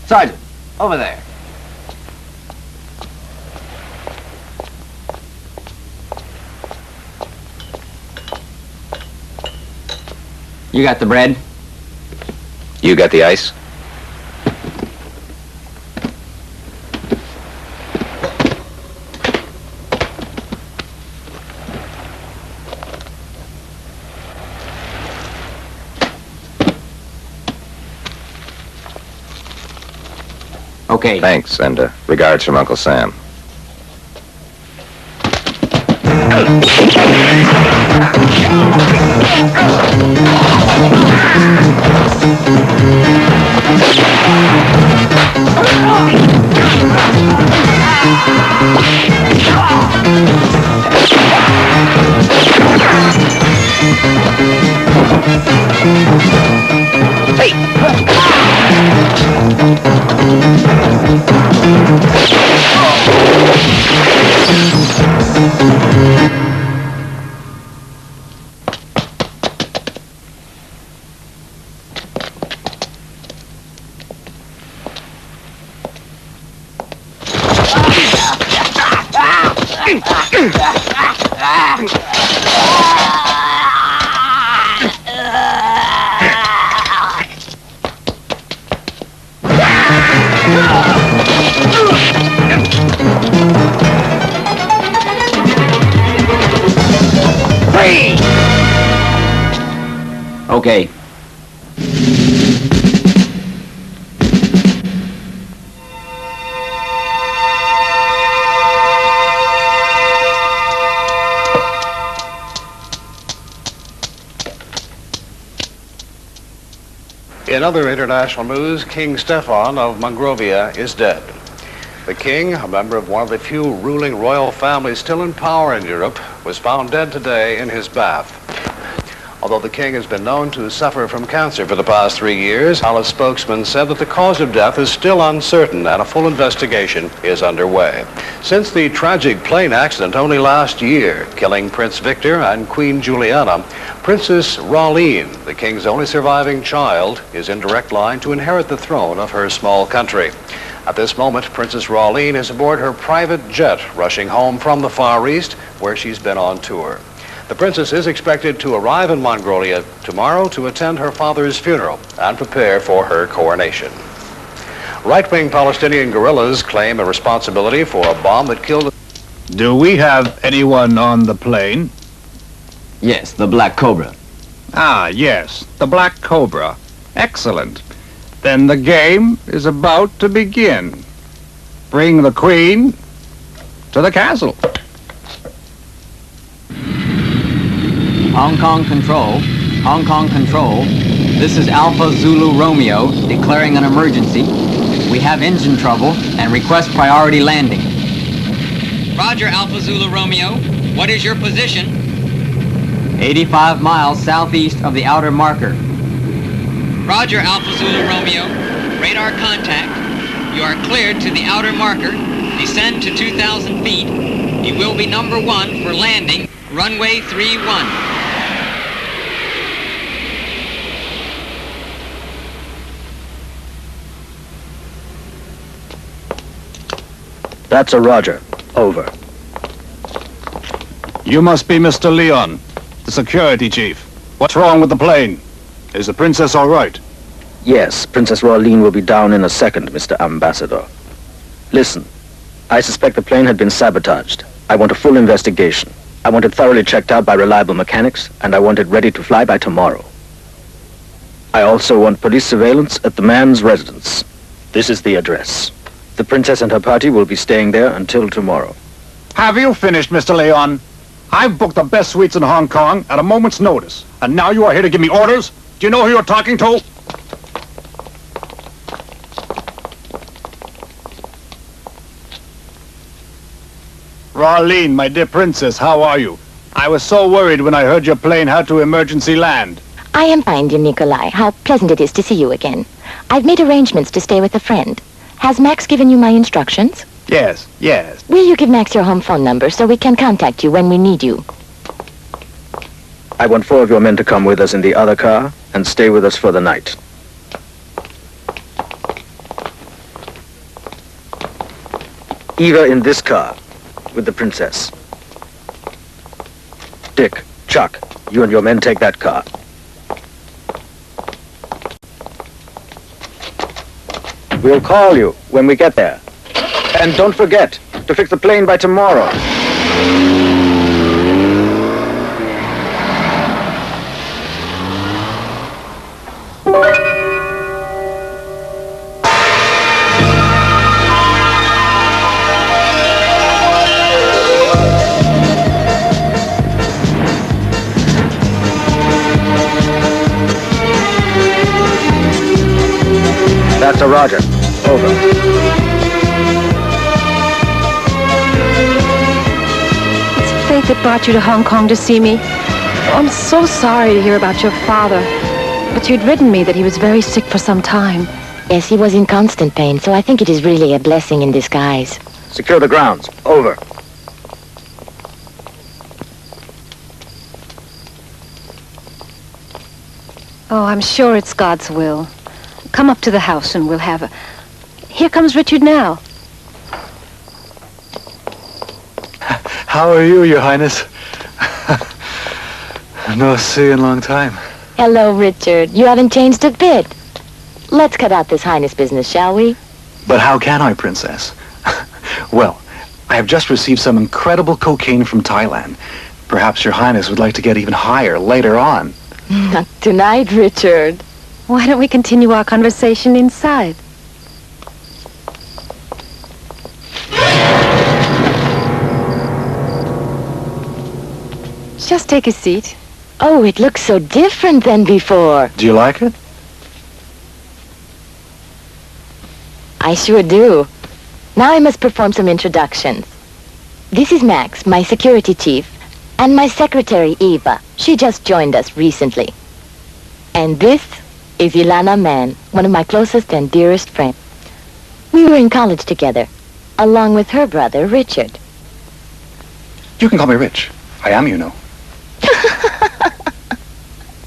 Sergeant, over there. You got the bread? You got the ice? Okay. Thanks, and regards from Uncle Sam. Okay. In other international news, King Stefan of Monrovia is dead. The king, a member of one of the few ruling royal families still in power in Europe, was found dead today in his bath. Although the king has been known to suffer from cancer for the past 3 years, palace spokesman said that the cause of death is still uncertain and a full investigation is underway. Since the tragic plane accident only last year, killing Prince Victor and Queen Juliana, Princess Raline, the king's only surviving child, is in direct line to inherit the throne of her small country. At this moment, Princess Raline is aboard her private jet, rushing home from the Far East, where she's been on tour. The princess is expected to arrive in Mongolia tomorrow to attend her father's funeral and prepare for her coronation. Right-wing Palestinian guerrillas claim a responsibility for a bomb that killed... Do we have anyone on the plane? Yes, the Black Cobra. Ah, yes, the Black Cobra. Excellent. Then the game is about to begin. Bring the Queen to the castle. Hong Kong Control. Hong Kong Control. This is Alpha Zulu Romeo declaring an emergency. We have engine trouble and request priority landing. Roger, Alpha Zulu Romeo. What is your position? 85 miles southeast of the outer marker. Roger, Alpha Zulu Romeo. Radar contact. You are cleared to the outer marker. Descend to 2,000 feet. You will be number 1 for landing. Runway 31. That's a Roger. Over. You must be Mr. Leon, the security chief. What's wrong with the plane? Is the princess all right? Yes, Princess Raline will be down in a second, Mr. Ambassador. Listen, I suspect the plane had been sabotaged. I want a full investigation. I want it thoroughly checked out by reliable mechanics, and I want it ready to fly by tomorrow. I also want police surveillance at the man's residence. This is the address. The princess and her party will be staying there until tomorrow. Have you finished, Mr. Leon? I've booked the best suites in Hong Kong at a moment's notice, and now you are here to give me orders? Do you know who you're talking to? Raline, my dear princess, how are you? I was so worried when I heard your plane had to emergency land. I am fine, dear Nikolai. How pleasant it is to see you again. I've made arrangements to stay with a friend. Has Max given you my instructions? Yes, yes. Will you give Max your home phone number so we can contact you when we need you? I want 4 of your men to come with us in the other car and stay with us for the night. Eva in this car with the princess. Dick, Chuck, you and your men take that car. We'll call you when we get there. And don't forget to fix the plane by tomorrow. Dr. Roger, over. It's fate that brought you to Hong Kong to see me. Oh, I'm so sorry to hear about your father. But you'd written me that he was very sick for some time. Yes, he was in constant pain, so I think it is really a blessing in disguise. Secure the grounds. Over. Oh, I'm sure it's God's will. Come up to the house and we'll have a... Here comes Richard now. How are you, Your Highness? No see you in a long time. Hello, Richard. You haven't changed a bit. Let's cut out this highness business, shall we? But how can I, Princess? Well, I have just received some incredible cocaine from Thailand. Perhaps Your Highness would like to get even higher later on. Not tonight, Richard. Why don't we continue our conversation inside? Just take a seat. Oh, it looks so different than before. Do you like it? I sure do. Now I must perform some introductions. This is Max, my security chief, and my secretary, Eva. She just joined us recently. And this is Ilana Mann, one of my closest and dearest friends. We were in college together, along with her brother, Richard. You can call me Rich. I am, you know.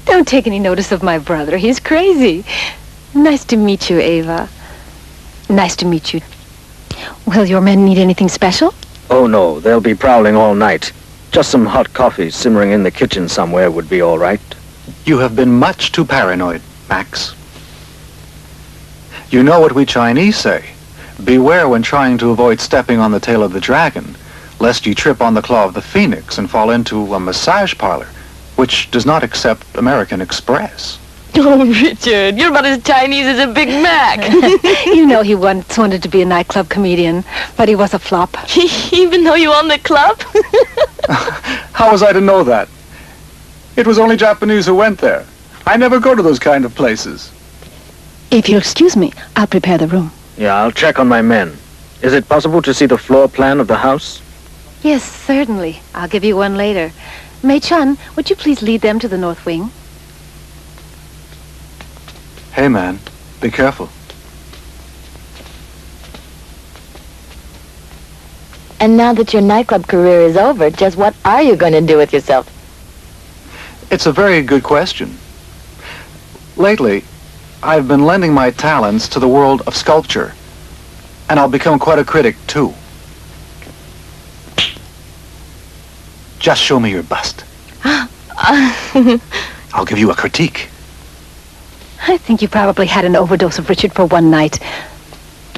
Don't take any notice of my brother. He's crazy. Nice to meet you, Ava. Nice to meet you. Will your men need anything special? Oh, no. They'll be prowling all night. Just some hot coffee simmering in the kitchen somewhere would be all right. You have been much too paranoid, Max. You know what we Chinese say. Beware when trying to avoid stepping on the tail of the dragon, lest you trip on the claw of the phoenix and fall into a massage parlor, which does not accept American Express. Oh, Richard, you're about as Chinese as a Big Mac. You know he once wanted to be a nightclub comedian, but he was a flop. Even though you own the club? How was I to know that? It was only Japanese who went there. I never go to those kind of places. If you'll excuse me, I'll prepare the room. Yeah, I'll check on my men. Is it possible to see the floor plan of the house? Yes, certainly. I'll give you one later. Mei Chun, would you please lead them to the north wing? Hey, man, be careful. And now that your nightclub career is over, just what are you going to do with yourself? It's a very good question. Lately, I've been lending my talents to the world of sculpture, and I'll become quite a critic, too. Just show me your bust. I'll give you a critique. I think you probably had an overdose of Richard for one night.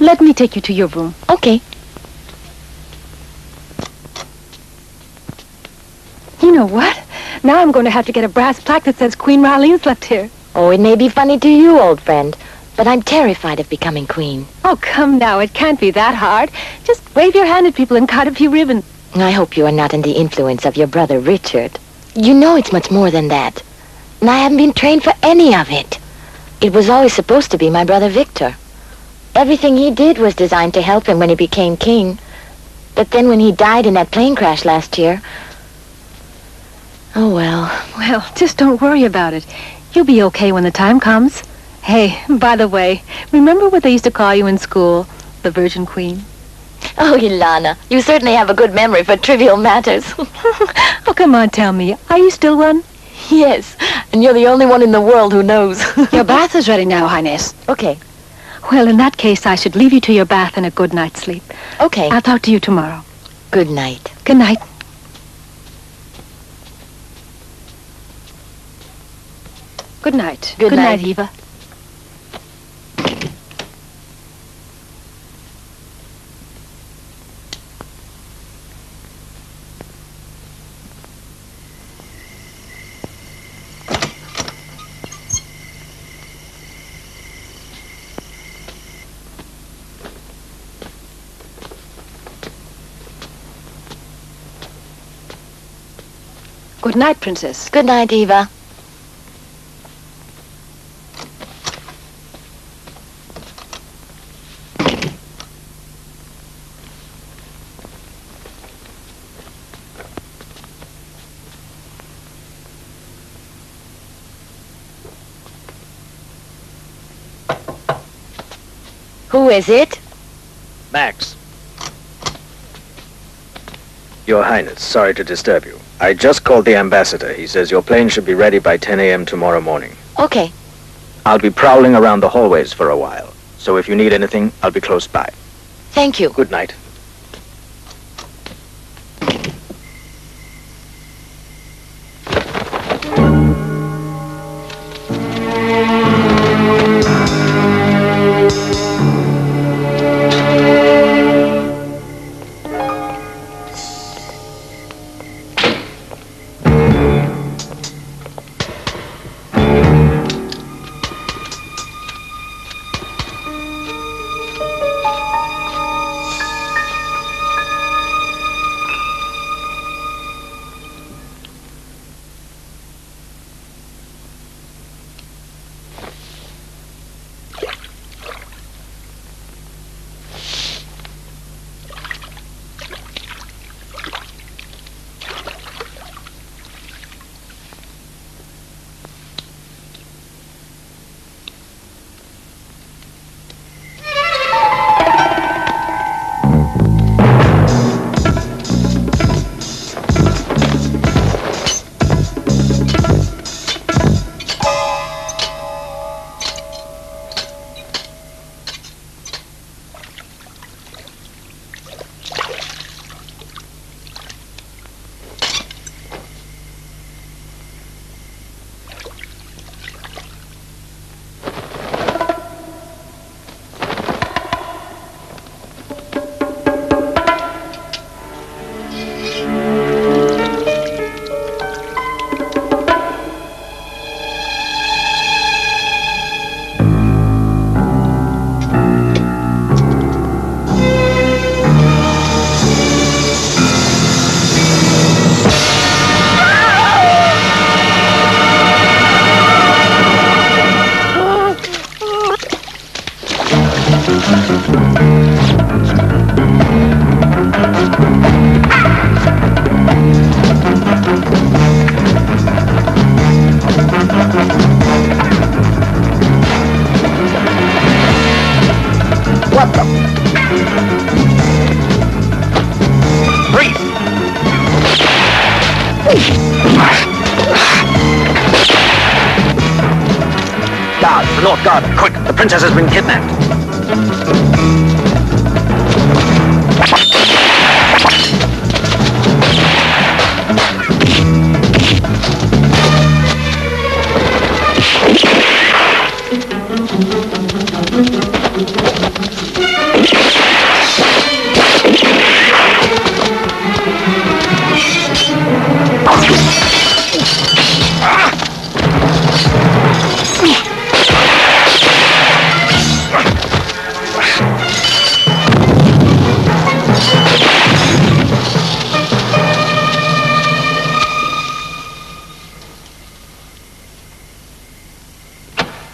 Let me take you to your room. Okay. You know what? Now I'm going to have to get a brass plaque that says Queen Raleen slept here. Oh, it may be funny to you, old friend, but I'm terrified of becoming queen. Oh, come now. It can't be that hard. Just wave your hand at people and cut a few ribbons. I hope you are not under the influence of your brother, Richard. You know it's much more than that. And I haven't been trained for any of it. It was always supposed to be my brother Victor. Everything he did was designed to help him when he became king. But then when he died in that plane crash last year... Oh, well. Well, just don't worry about it. You'll be okay when the time comes. Hey, by the way, remember what they used to call you in school? The Virgin Queen? Oh, Ilana, you certainly have a good memory for trivial matters. Oh, come on, tell me. Are you still one? Yes, and you're the only one in the world who knows. Your bath is ready now, Highness. Okay. Well, in that case, I should leave you to your bath and a good night's sleep. Okay. I'll talk to you tomorrow. Good night. Good night. Good night. Good night, Eva. Good night, Princess. Good night, Eva. Who is it? Max. Your Highness, sorry to disturb you. I just called the ambassador. He says your plane should be ready by 10 a.m. tomorrow morning. Okay. I'll be prowling around the hallways for a while. So if you need anything, I'll be close by. Thank you. Good night. Guard, the North Guard, quick! The princess has been kidnapped.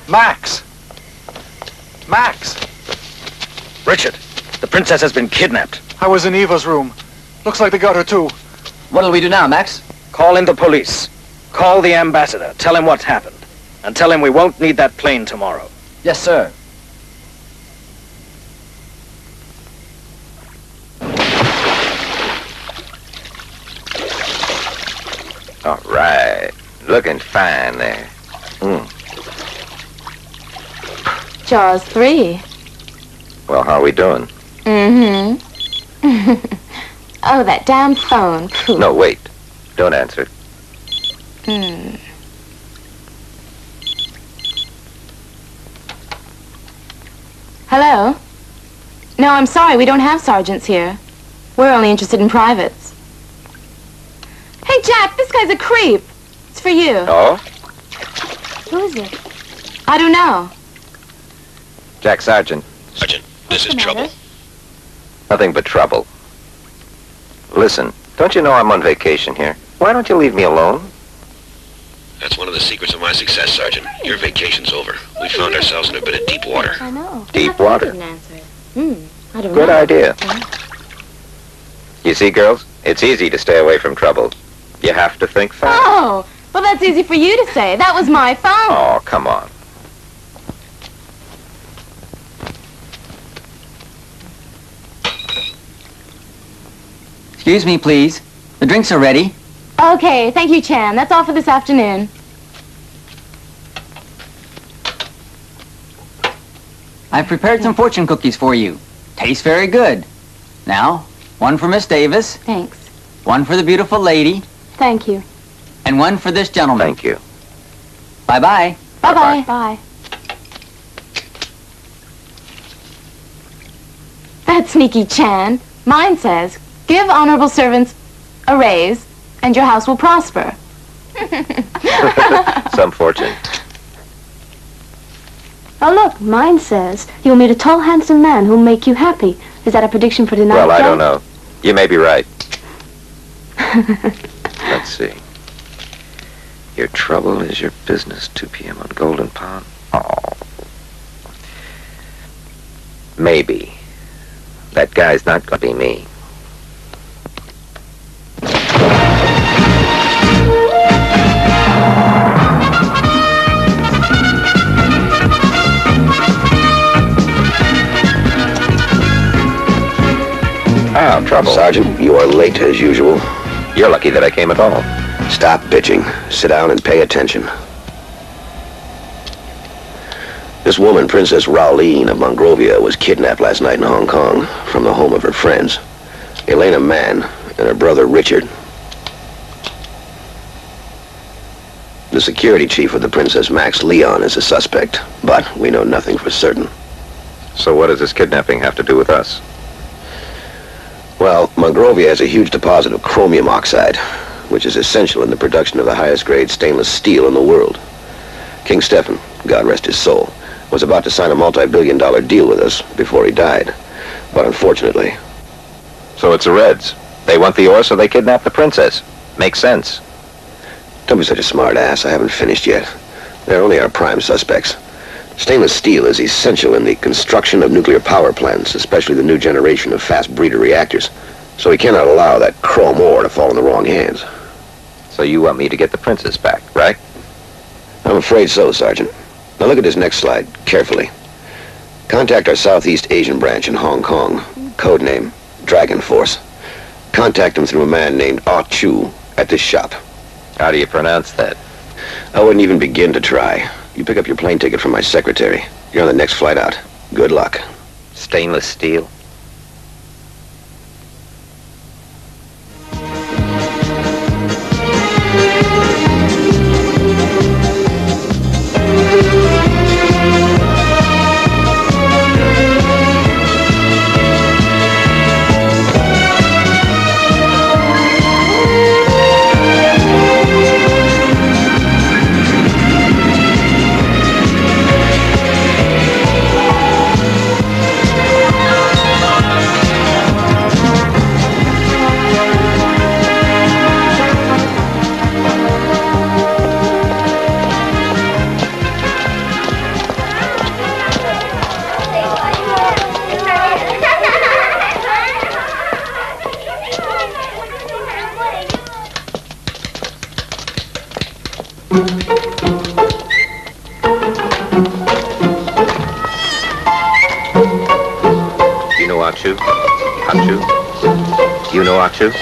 Max! Max! Richard, the princess has been kidnapped. I was in Eva's room. Looks like they got her too. What'll we do now, Max? Call in the police. Call the ambassador. Tell him what's happened. And tell him we won't need that plane tomorrow. Yes, sir. All right. Looking fine there. Jaws 3. Well, how are we doing? Mm-hmm. Oh, that damn phone. Phew. No, wait. Don't answer. Hello? No, I'm sorry, we don't have sergeants here. We're only interested in privates. Hey, Jack, this guy's a creep. It's for you. Oh? Who is it? I don't know. Jack Sargeant. Sergeant, this is What's the trouble. matter? Nothing but trouble. Listen, don't you know I'm on vacation here? Why don't you leave me alone? That's one of the secrets of my success, Sergeant. Your vacation's over. We found ourselves in a bit of deep water. I know. Deep water. Didn't answer it. I don't Good know. idea. You see, girls, it's easy to stay away from trouble. You have to think fast. Oh, well, that's easy for you to say. That was my phone. Oh, come on. Excuse me, please. The drinks are ready. Okay, thank you, Chan. That's all for this afternoon. I've prepared some fortune cookies for you. Taste very good. Now, one for Miss Davis, Thanks. one for the beautiful lady, Thank you. and one for this gentleman. Thank you. Bye-bye. Bye-bye. Bye. That sneaky Chan. Mine says, give honorable servants a raise, and your house will prosper. Some fortune. Oh, look, mine says, you'll meet a tall, handsome man who'll make you happy. Is that a prediction for tonight, Well, I Jack? don't know. You may be right. Let's see. Your trouble is your business, 2 p.m. on Golden Pond. Oh. Maybe. That guy's not gonna be me. Ah, trouble. Sergeant, you are late as usual. You're lucky that I came at all. Stop bitching. Sit down and pay attention. This woman, Princess Rowleen of Monrovia, was kidnapped last night in Hong Kong from the home of her friends, Elena Mann and her brother Richard. The security chief of the Princess, Max Leon, is a suspect, but we know nothing for certain. So what does this kidnapping have to do with us? Well, Monrovia has a huge deposit of chromium oxide, which is essential in the production of the highest grade stainless steel in the world. King Stephen, God rest his soul, was about to sign a multi-billion-dollar deal with us before he died. But unfortunately... So it's the Reds. They want the ore, so they kidnap the princess. Makes sense. Don't be such a smart ass. I haven't finished yet. They're only our prime suspects. Stainless steel is essential in the construction of nuclear power plants, especially the new generation of fast breeder reactors. So we cannot allow that chrome ore to fall in the wrong hands. So you want me to get the princess back, right? I'm afraid so, Sergeant. Now look at this next slide, carefully. Contact our Southeast Asian branch in Hong Kong, codename Dragon Force. Contact them through a man named Ah Chu at this shop. How do you pronounce that? I wouldn't even begin to try. You pick up your plane ticket from my secretary. You're on the next flight out. Good luck. Stainless steel? You know Achu? Achu? You know Achu?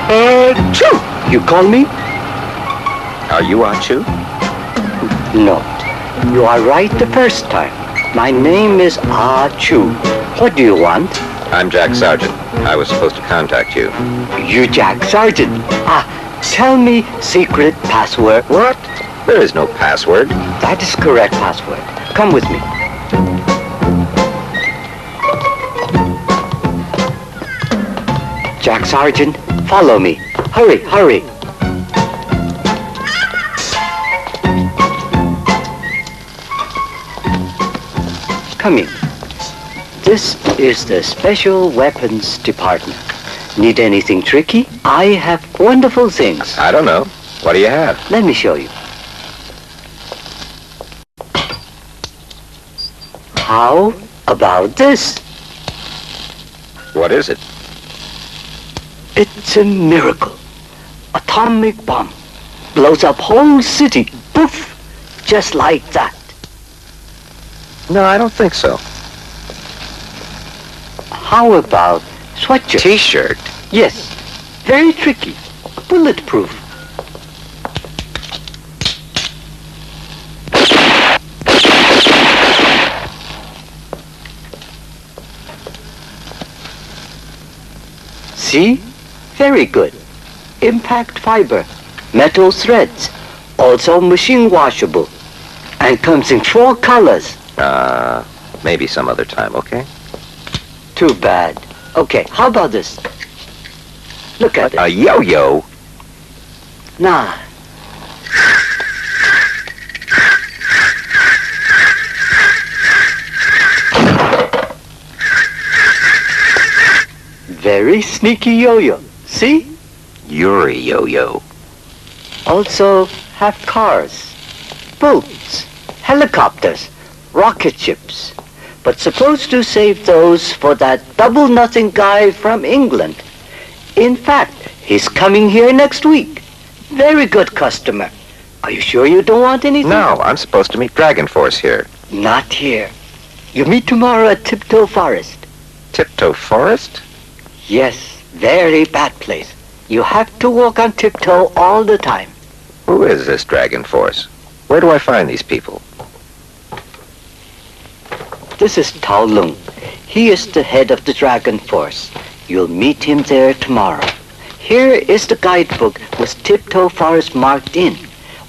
Achoo! You call me? Are you Achu? No. You are right the first time. My name is Achoo. What do you want? I'm Jack Sargent. I was supposed to contact you. You Jack Sargent. Tell me secret password. What? There is no password. That is correct password. Come with me. Jack Sargent, follow me. Hurry, hurry. Come in. This is the Special Weapons Department. Need anything tricky? I have wonderful things. I don't know. What do you have? Let me show you. How about this? What is it? It's a miracle. Atomic bomb. Blows up whole city. Poof! Just like that. No, I don't think so. How about sweatshirt? T-shirt? Yes. Very tricky. Bulletproof. See? Very good. Impact fiber. Metal threads. Also machine washable. And comes in 4 colors. Maybe some other time, okay? Too bad. Okay, how about this? Look at it. A yo-yo? Nah. Very sneaky yo-yo. See? You're a yo-yo. Also have cars, boats, helicopters, rocket ships. But supposed to save those for that double-nothing guy from England. In fact, he's coming here next week. Very good customer. Are you sure you don't want anything? No, I'm supposed to meet Dragon Force here. Not here. You meet tomorrow at Tiptoe Forest. Tiptoe Forest? Yes, very bad place. You have to walk on tiptoe all the time. Who is this Dragon Force? Where do I find these people? This is Tao Lung. He is the head of the Dragon Force. You'll meet him there tomorrow. Here is the guidebook with Tiptoe Forest marked in.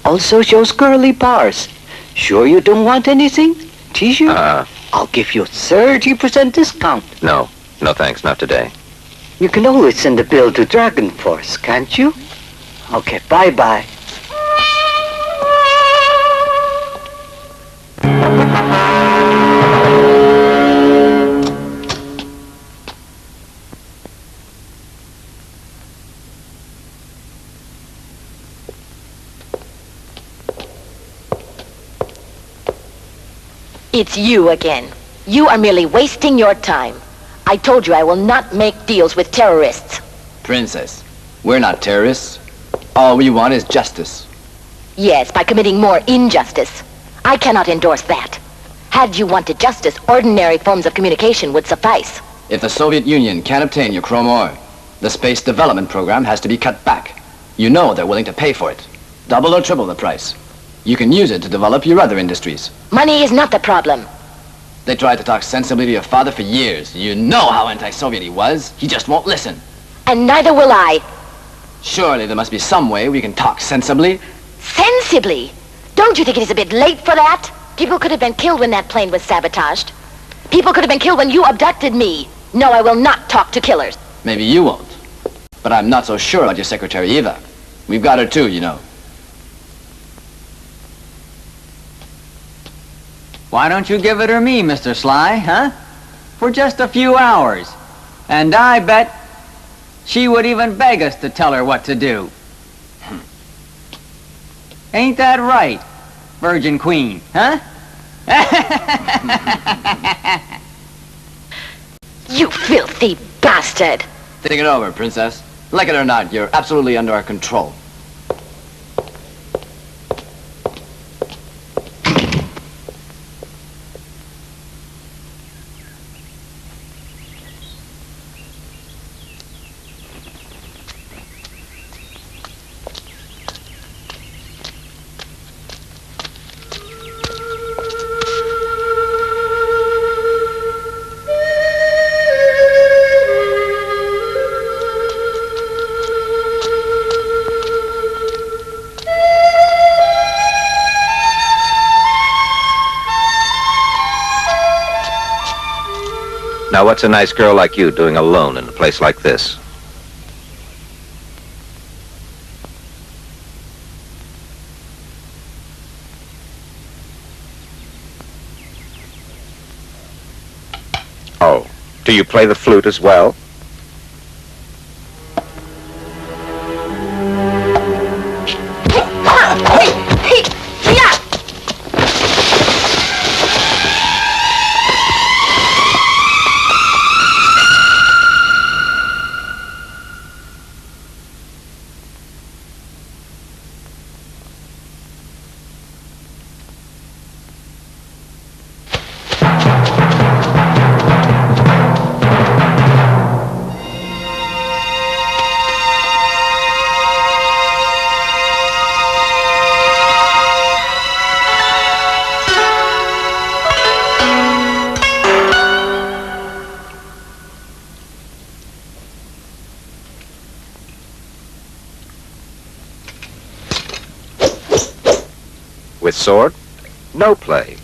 Also shows girly bars. Sure you don't want anything? T-shirt? I'll give you 30% discount. No. No thanks, not today. You can always send a bill to Dragon Force, can't you? Okay, bye-bye. It's you again. You are merely wasting your time. I told you I will not make deals with terrorists. Princess, we're not terrorists. All we want is justice. Yes, by committing more injustice. I cannot endorse that. Had you wanted justice, ordinary forms of communication would suffice. If the Soviet Union can't obtain your chrome ore, the space development program has to be cut back. You know they're willing to pay for it. Double or triple the price. You can use it to develop your other industries. Money is not the problem. They tried to talk sensibly to your father for years. You know how anti-Soviet he was. He just won't listen. And neither will I. Surely there must be some way we can talk sensibly. Sensibly? Don't you think it is a bit late for that? People could have been killed when that plane was sabotaged. People could have been killed when you abducted me. No, I will not talk to killers. Maybe you won't. But I'm not so sure about your secretary, Eva. We've got her too, you know. Why don't you give it to me, Mr. Sly, huh? For just a few hours. And I bet she would even beg us to tell her what to do. Ain't that right, Virgin Queen, huh? You filthy bastard! Think it over, Princess. Like it or not, you're absolutely under our control. Now, what's a nice girl like you doing alone in a place like this? Oh, do you play the flute as well? With sword? No play.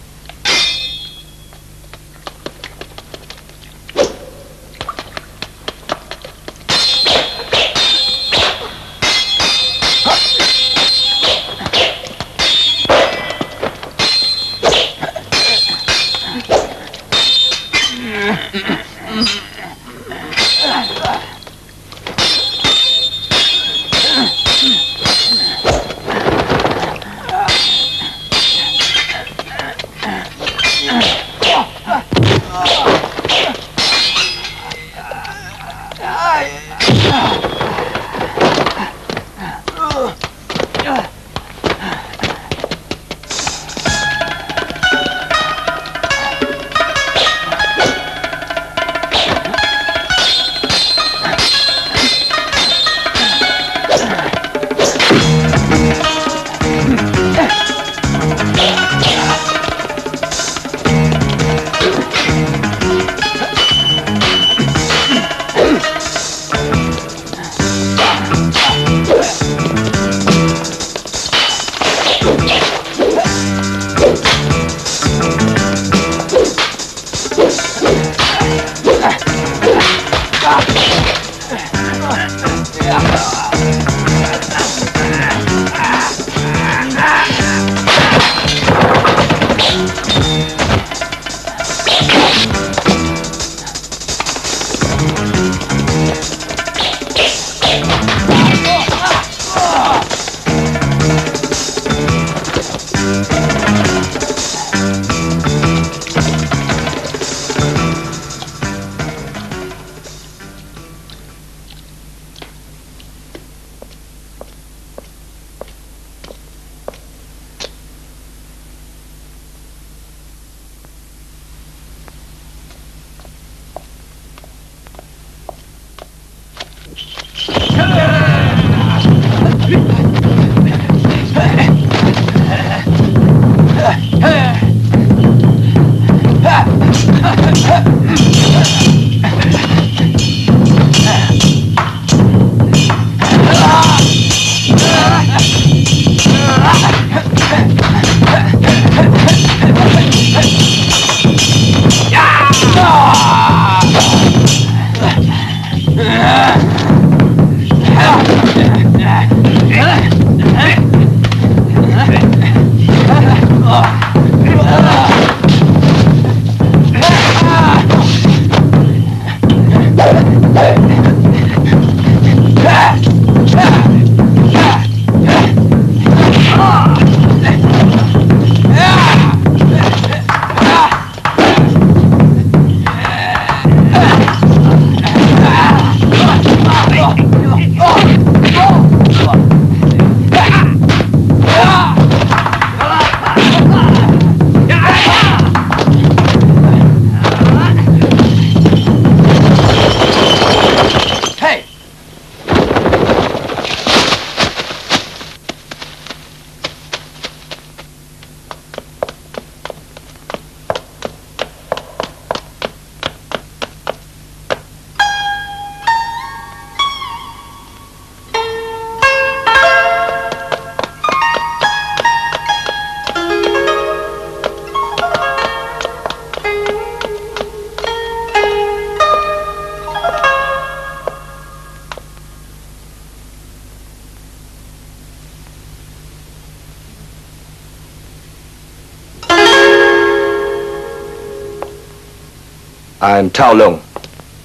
I'm Tao Long.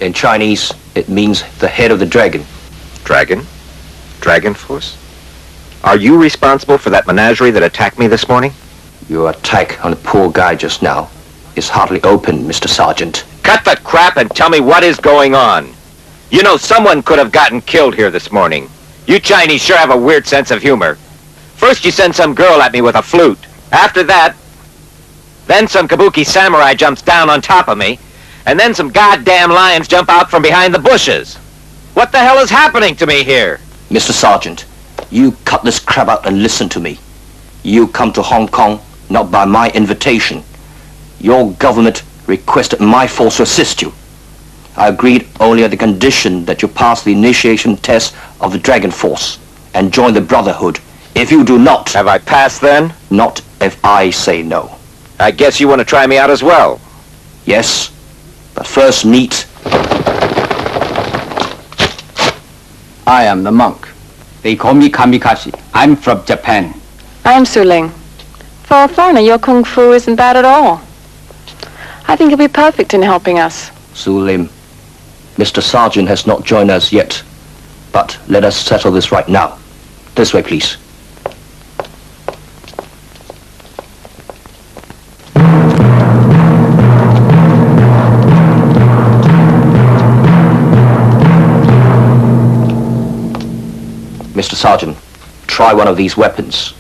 In Chinese, it means the head of the dragon. Dragon? Dragon Force? Are you responsible for that menagerie that attacked me this morning? Your attack on the poor guy just now is hardly open, Mr. Sargeant. Cut the crap and tell me what is going on. You know, someone could have gotten killed here this morning. You Chinese sure have a weird sense of humor. First you send some girl at me with a flute. After that, then some kabuki samurai jumps down on top of me, and then some goddamn lions jump out from behind the bushes. What the hell is happening to me here? Mr. Sargeant, you cut this crap out and listen to me. You come to Hong Kong not by my invitation. Your government requested my force to assist you. I agreed only at the condition that you pass the initiation test of the Dragon Force and join the Brotherhood. If you do not... Have I passed then? Not if I say no. I guess you want to try me out as well. Yes, but first meet... I am the monk. They call me Kamikaze. I'm from Japan. I'm Su Ling. For a foreigner, your kung fu isn't bad at all. I think you'll be perfect in helping us. Su Lim, Mr. Sargeant has not joined us yet, but let us settle this right now. This way, please. Mr. Sargeant, try one of these weapons.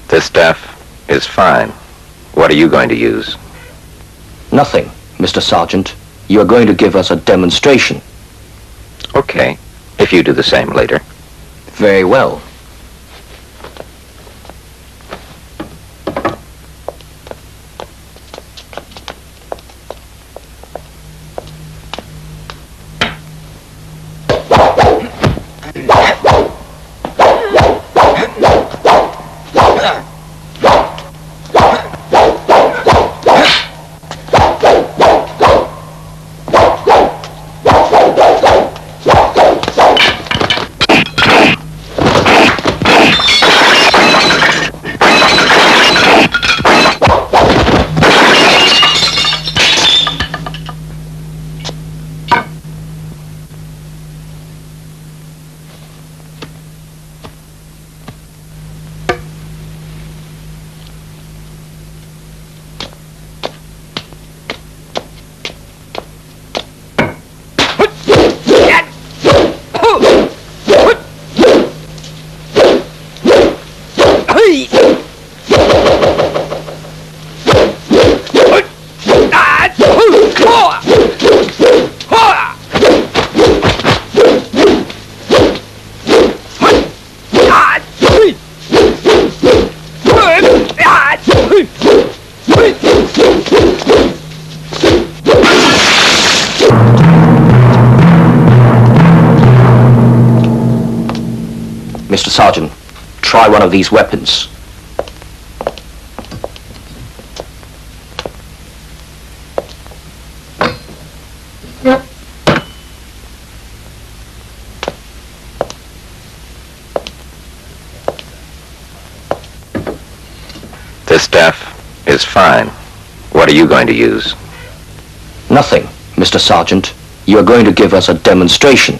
This stuff is fine. What are you going to use? Nothing, Mr. Sargeant. You are going to give us a demonstration. Okay, if you do the same later. Very well. Mr. Sargeant, try one of these weapons. This stuff is fine. What are you going to use? Nothing, Mr. Sargeant. You are going to give us a demonstration.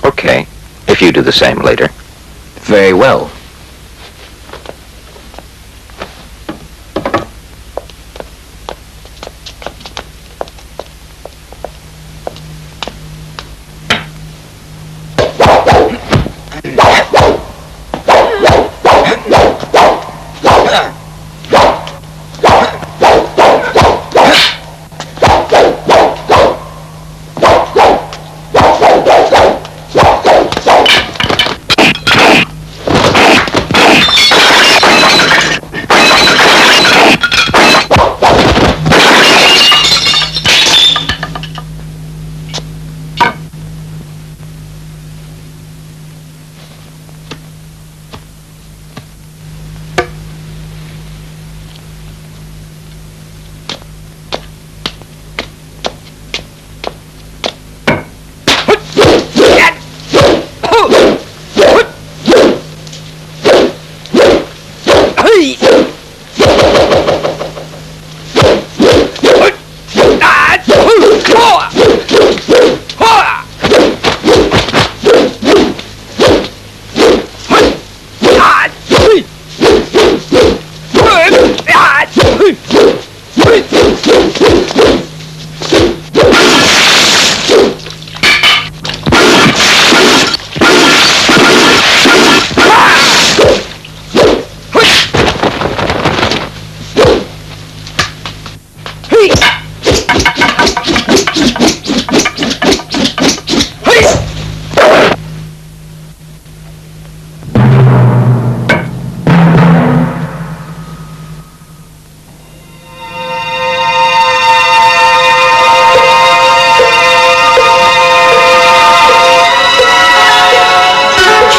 Okay, if you do the same later. Very well.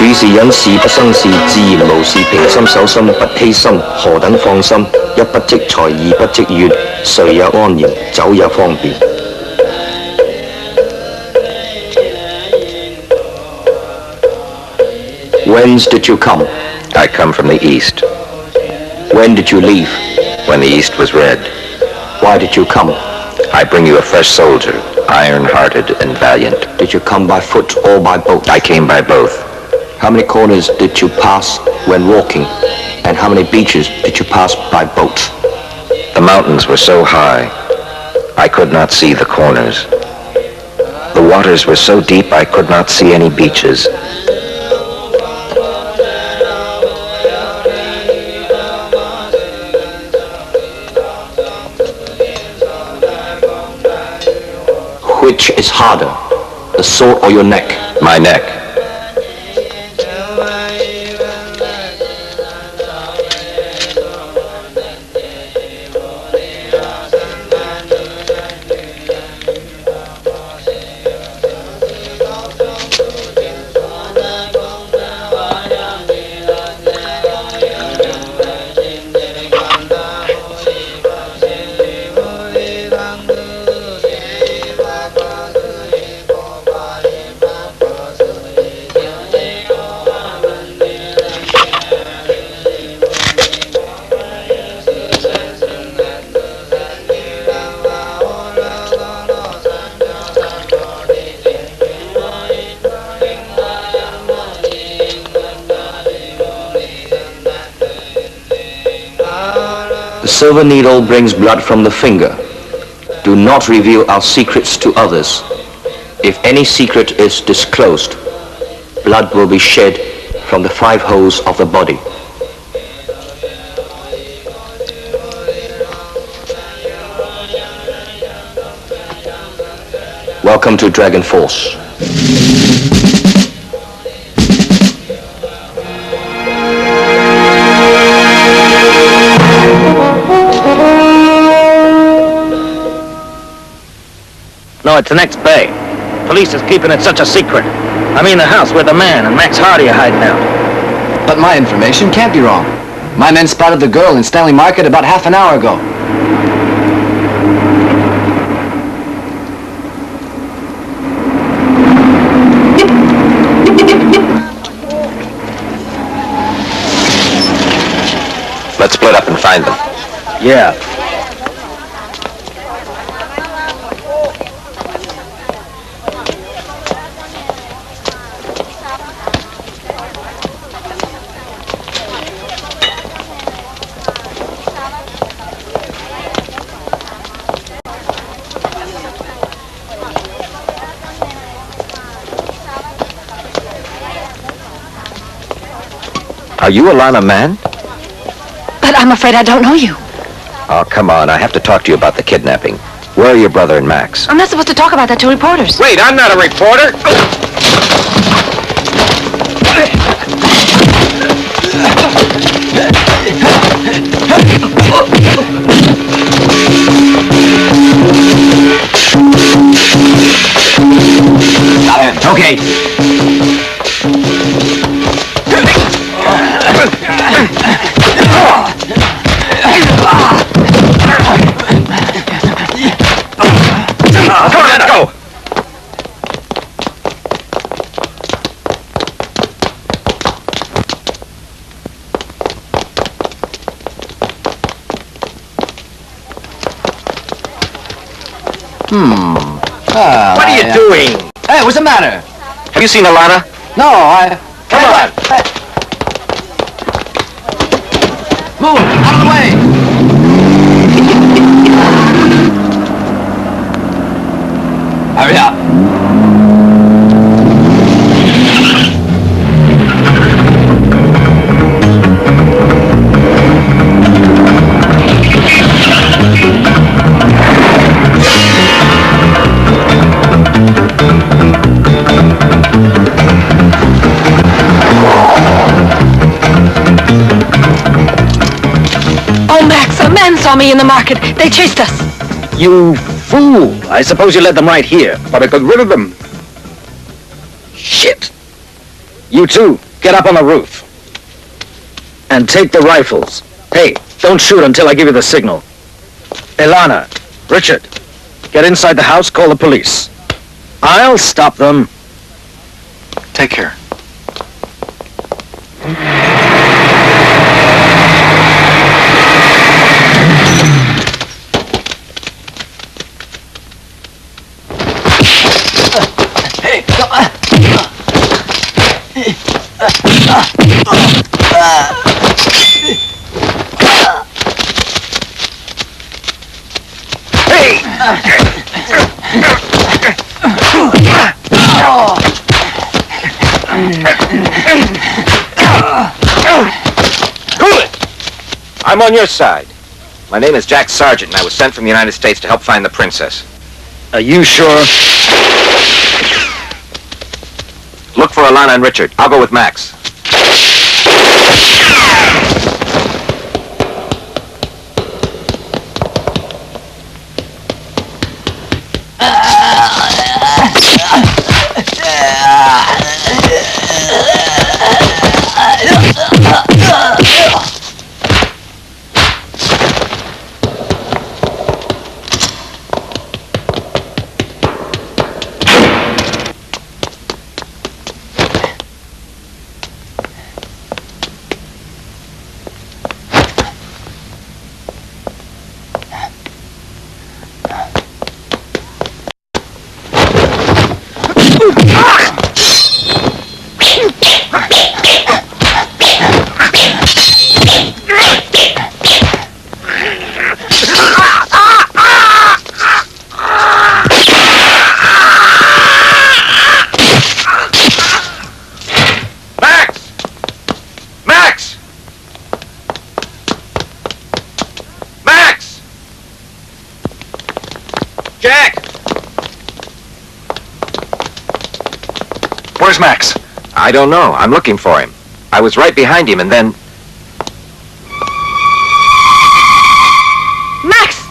處事忍事不生事，自然無事，平心守心，不欺心，何等放心？一不積財，二不積怨，睡也安然，走也方便。Whence did you come? I come from the east. When did you leave? When the east was red. Why did you come? I bring you a fresh soldier, iron-hearted and valiant. Did you come by foot or by boat? I came by both. How many corners did you pass when walking? And how many beaches did you pass by boat? The mountains were so high, I could not see the corners. The waters were so deep, I could not see any beaches. Which is harder, the sword or your neck? My neck. The silver needle brings blood from the finger. Do not reveal our secrets to others. If any secret is disclosed, blood will be shed from the 5 holes of the body. Welcome to Dragon Force. No, it's the next bay. Police is keeping it such a secret. I mean the house where the man and Max Hardy are hiding out. But my information can't be wrong. My men spotted the girl in Stanley Market about half an hour ago. Let's split up and find them. Yeah. Are you Alana Mann? But I'm afraid I don't know you. Oh, come on. I have to talk to you about the kidnapping. Where are your brother and Max? I'm not supposed to talk about that to reporters. Wait, I'm not a reporter. Okay. Come on, let's go. What are you doing? Hey, what's the matter? Have you seen Alana? No, Come on. Move! Out of the way! Hurry up. Oh, Max, a man saw me in the market. They chased us. You fool. I suppose you led them right here. But I got rid of them. Shit. You too. Get up on the roof. And take the rifles. Hey, don't shoot until I give you the signal. Elana, Richard, get inside the house, call the police. I'll stop them. Take care. Hey, come on. Cool it! I'm on your side. My name is Jack Sargeant, and I was sent from the United States to help find the princess. Are you sure? Look for Alana and Richard. I'll go with Max. Where's Max? I don't know. I'm looking for him. I was right behind him, and then... Max!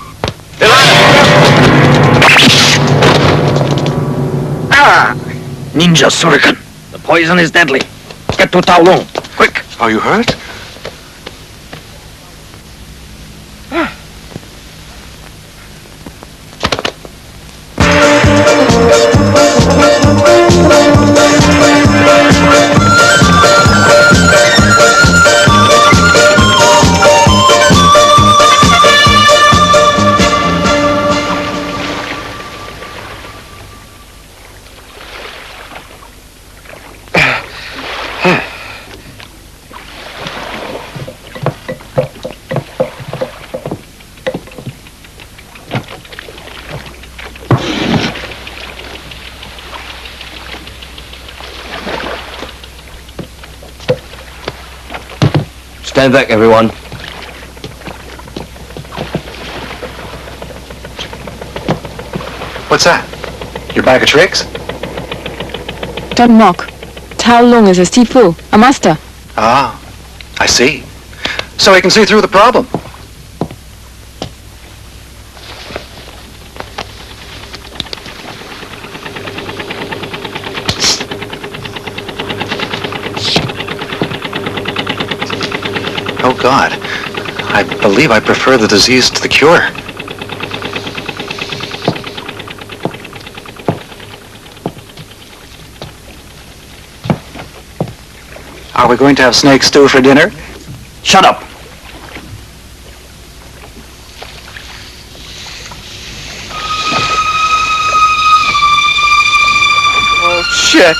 Ninja Shuriken. The poison is deadly. Get to Taolong. Quick. Are you hurt? Stand back, everyone. What's that? Your bag of tricks? Don't mock. Tao Long is a Sifu, a master. Ah, I see. So he can see through the problem. Oh, God. I believe I prefer the disease to the cure. Are we going to have snake stew for dinner? Shut up. Oh, shit.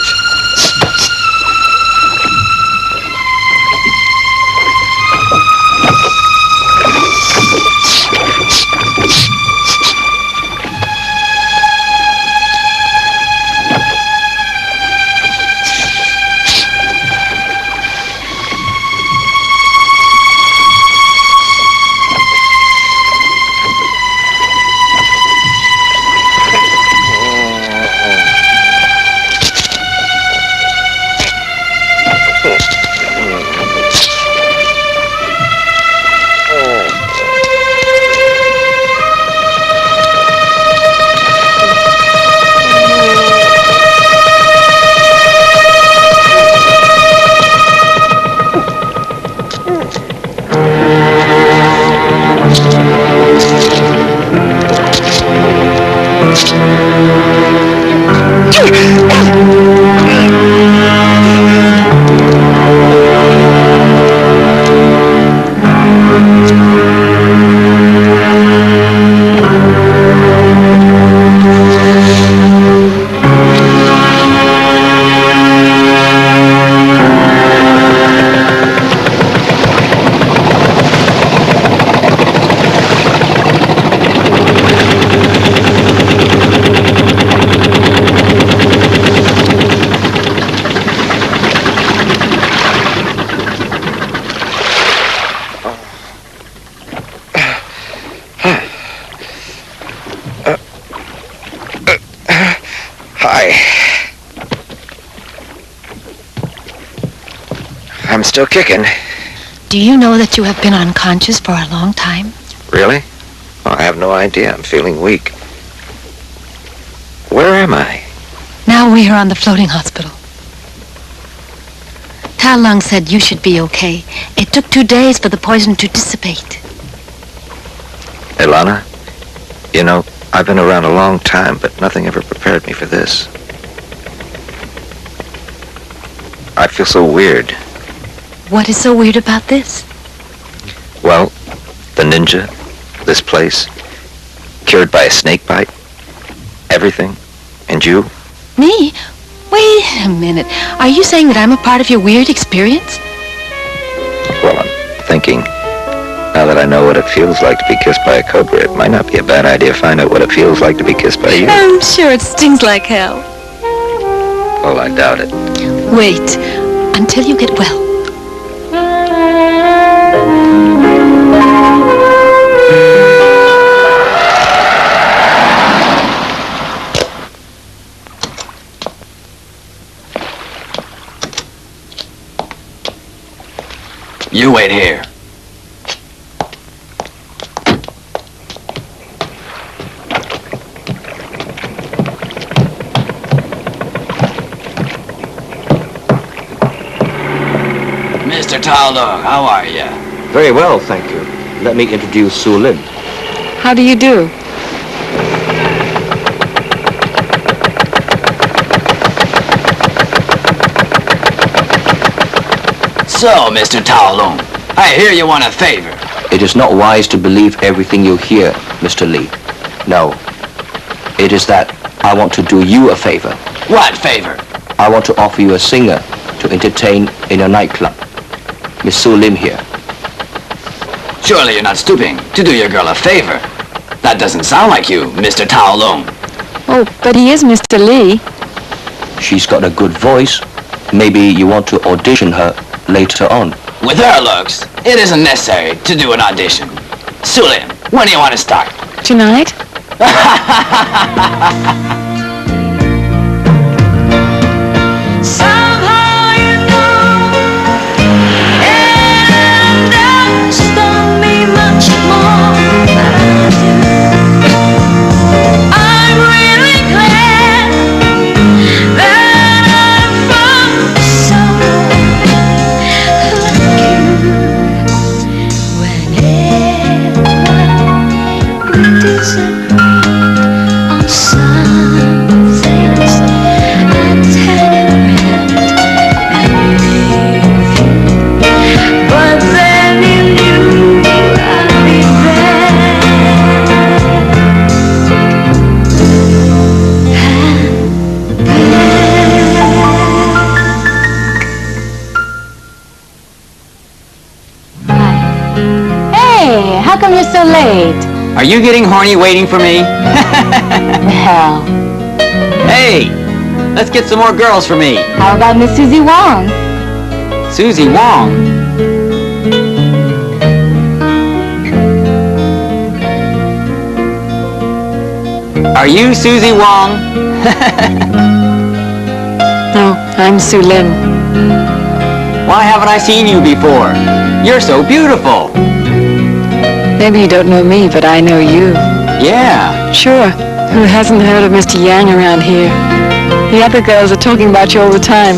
still kicking. Do you know that you have been unconscious for a long time? Really? Oh, I have no idea. I'm feeling weak. Where am I? Now we are on the floating hospital. Ta Lung said you should be okay. It took 2 days for the poison to dissipate. Ilana, you know, I've been around a long time, but nothing ever prepared me for this. I feel so weird. What is so weird about this? Well, the ninja, this place, cured by a snake bite, everything, and you. Me? Wait a minute. Are you saying that I'm a part of your weird experience? Well, I'm thinking, now that I know what it feels like to be kissed by a cobra, it might not be a bad idea to find out what it feels like to be kissed by you. I'm sure it stings like hell. Well, I doubt it. Wait until you get well. You wait here. Mr. Taolong, how are you? Very well, thank you. Let me introduce Su Lin. How do you do? So, Mr. Taolong, I hear you want a favor. It is not wise to believe everything you hear, Mr. Lee. No. It is that I want to do you a favor. What favor? I want to offer you a singer to entertain in a nightclub. Miss Su Lim here. Surely you're not stooping to do your girl a favor. That doesn't sound like you, Mr. Taolong. Oh, but he is Mr. Lee. She's got a good voice. Maybe you want to audition her later on. With her looks, it isn't necessary to do an audition. Sulim, when do you want to start? Tonight? How come you're so late? Are you getting horny waiting for me? Hell. Hey, let's get some more girls for me. How about Miss Susie Wong? Susie Wong? Are you Susie Wong? No, I'm Su Lim. Why haven't I seen you before? You're so beautiful. Maybe you don't know me, but I know you. Yeah. Sure. Who hasn't heard of Mr. Yang around here? The other girls are talking about you all the time.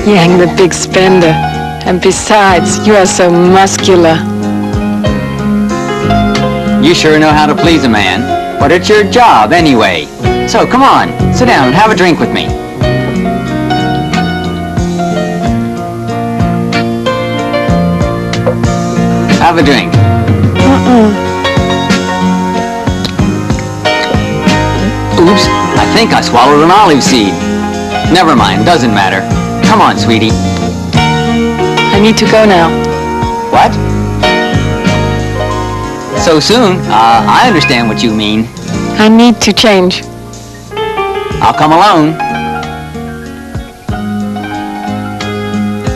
Yang, the big spender. And besides, you are so muscular. You sure know how to please a man, but it's your job anyway. So come on, sit down and have a drink with me. Have a drink. Oops, I think I swallowed an olive seed. Never mind, doesn't matter. Come on, sweetie. I need to go now. What? So soon? I understand what you mean. I need to change. I'll come alone.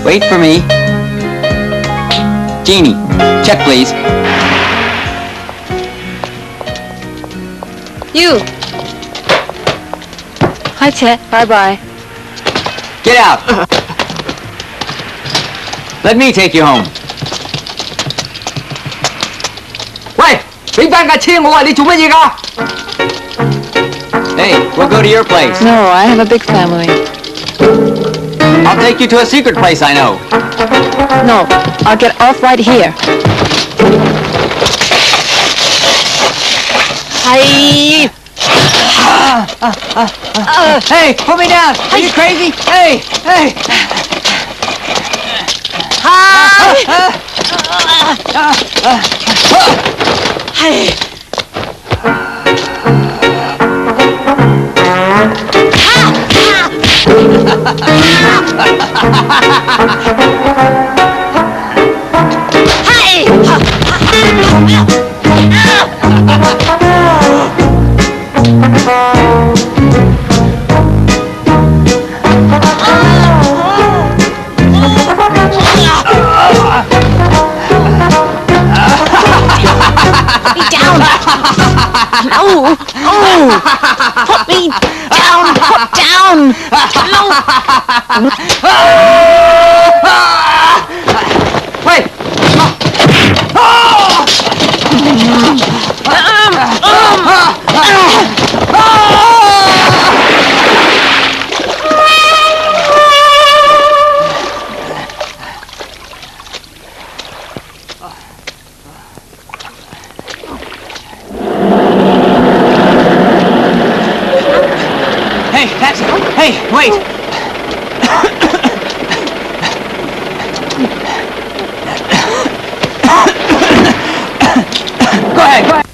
Wait for me. Jeannie, check please. You. Hi, Chet. Bye-bye. Get out. Let me take you home. 喂，俾翻架車我啊！你做乜嘢㗎？ Hey, we'll go to your place. No, I have a big family. I'll take you to a secret place I know. No, I'll get off right here. Hey! Hey, put me down! Are you crazy? Hey! Hey! Hey! No! Oh! Put me down! Put down! No! Wait! Hey, taxi! Hey, wait! Go ahead, go ahead!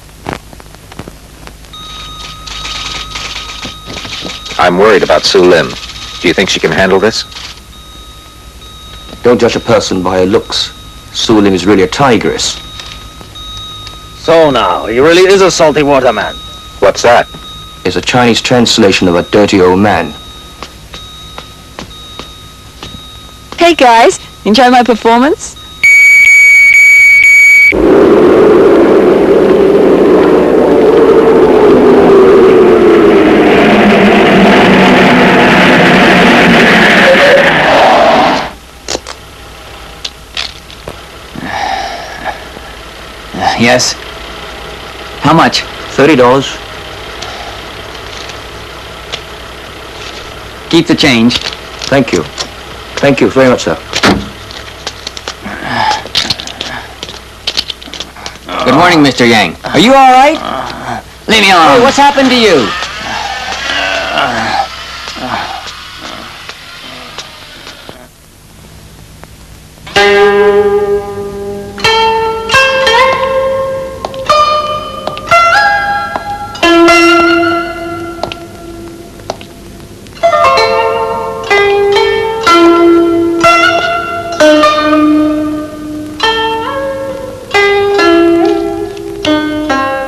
I'm worried about Su Lim. Do you think she can handle this? Don't judge a person by her looks. Su Lim is really a tigress. So now, he really is a salty water man. What's that? It's a Chinese translation of a dirty old man. Hey guys, enjoy my performance? Yes? How much? $30. Keep the change. Thank you. Thank you very much, sir. Good morning, Mr. Yang. Are you all right? Leave me alone. Hey, what's happened to you?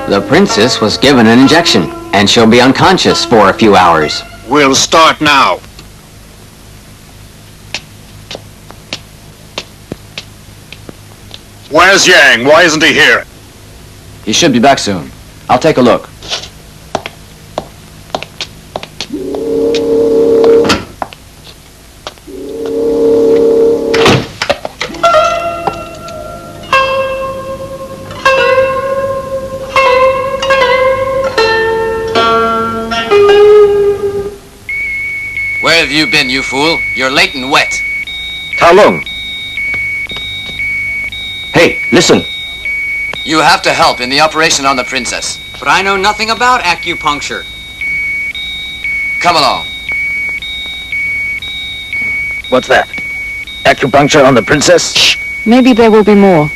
The princess was given an injection, and she'll be unconscious for a few hours. We'll start now. Where's Yang? Why isn't he here? He should be back soon. I'll take a look. Where have you been, you fool? You're late and wet. Tao Lung. Hey, listen. You have to help in the operation on the princess. But I know nothing about acupuncture. Come along. What's that? Acupuncture on the princess? Shh. Maybe there will be more.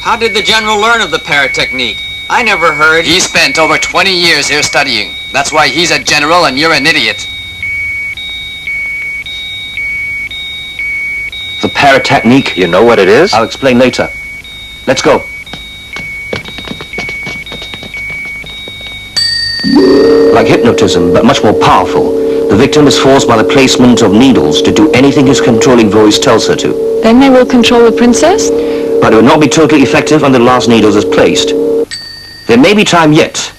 How did the general learn of the parrot technique? I never heard. He spent over 20 years here studying. That's why he's a general and you're an idiot. The parrot technique. You know what it is? I'll explain later. Let's go. Like hypnotism, but much more powerful. The victim is forced by the placement of needles to do anything his controlling voice tells her to. Then they will control the princess? But it will not be totally effective until the last needle is placed. There may be time yet.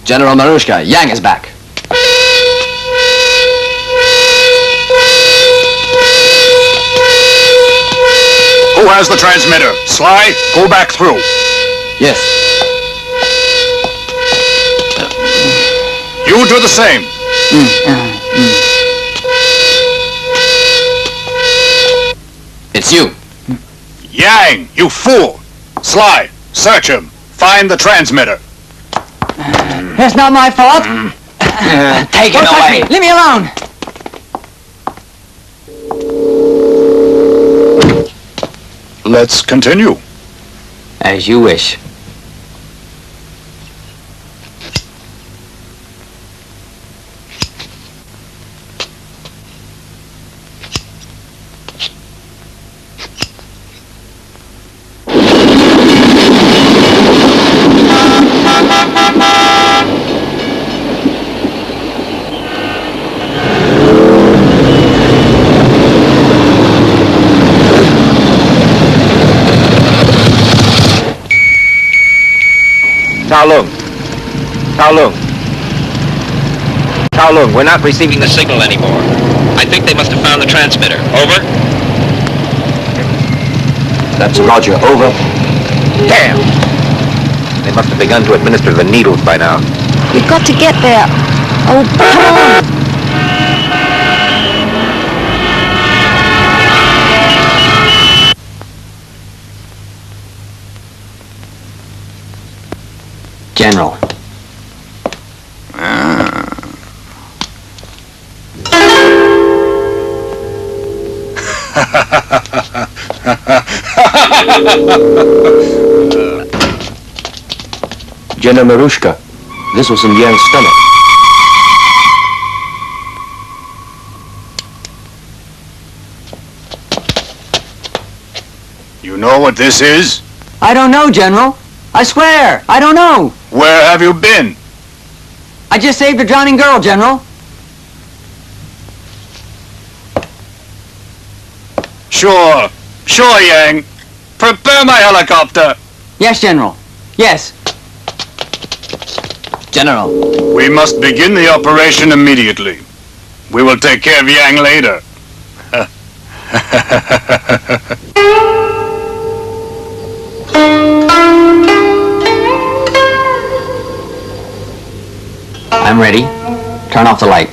General Marushka, Yang is back. Who has the transmitter? Sly, go back through. Yes. You do the same. It's you. Yang, you fool! Sly, search him. Find the transmitter. It's not my fault. Take it Don't touch away. me. Leave me alone. Let's continue. As you wish. Kowloon, we're not receiving The signal anymore. I think they must have found the transmitter. Over? That's Roger. Over. Damn! They must have begun to administer the needles by now. We've got to get there. Oh, come on. General. General Marushka, this was in Yang's stomach. You know what this is? I don't know, General. I swear, I don't know. Where have you been? I just saved a drowning girl, General. Sure, Yang. Prepare my helicopter. Yes, General. Yes. General. We must begin the operation immediately. We will take care of Yang later. I'm ready. Turn off the light.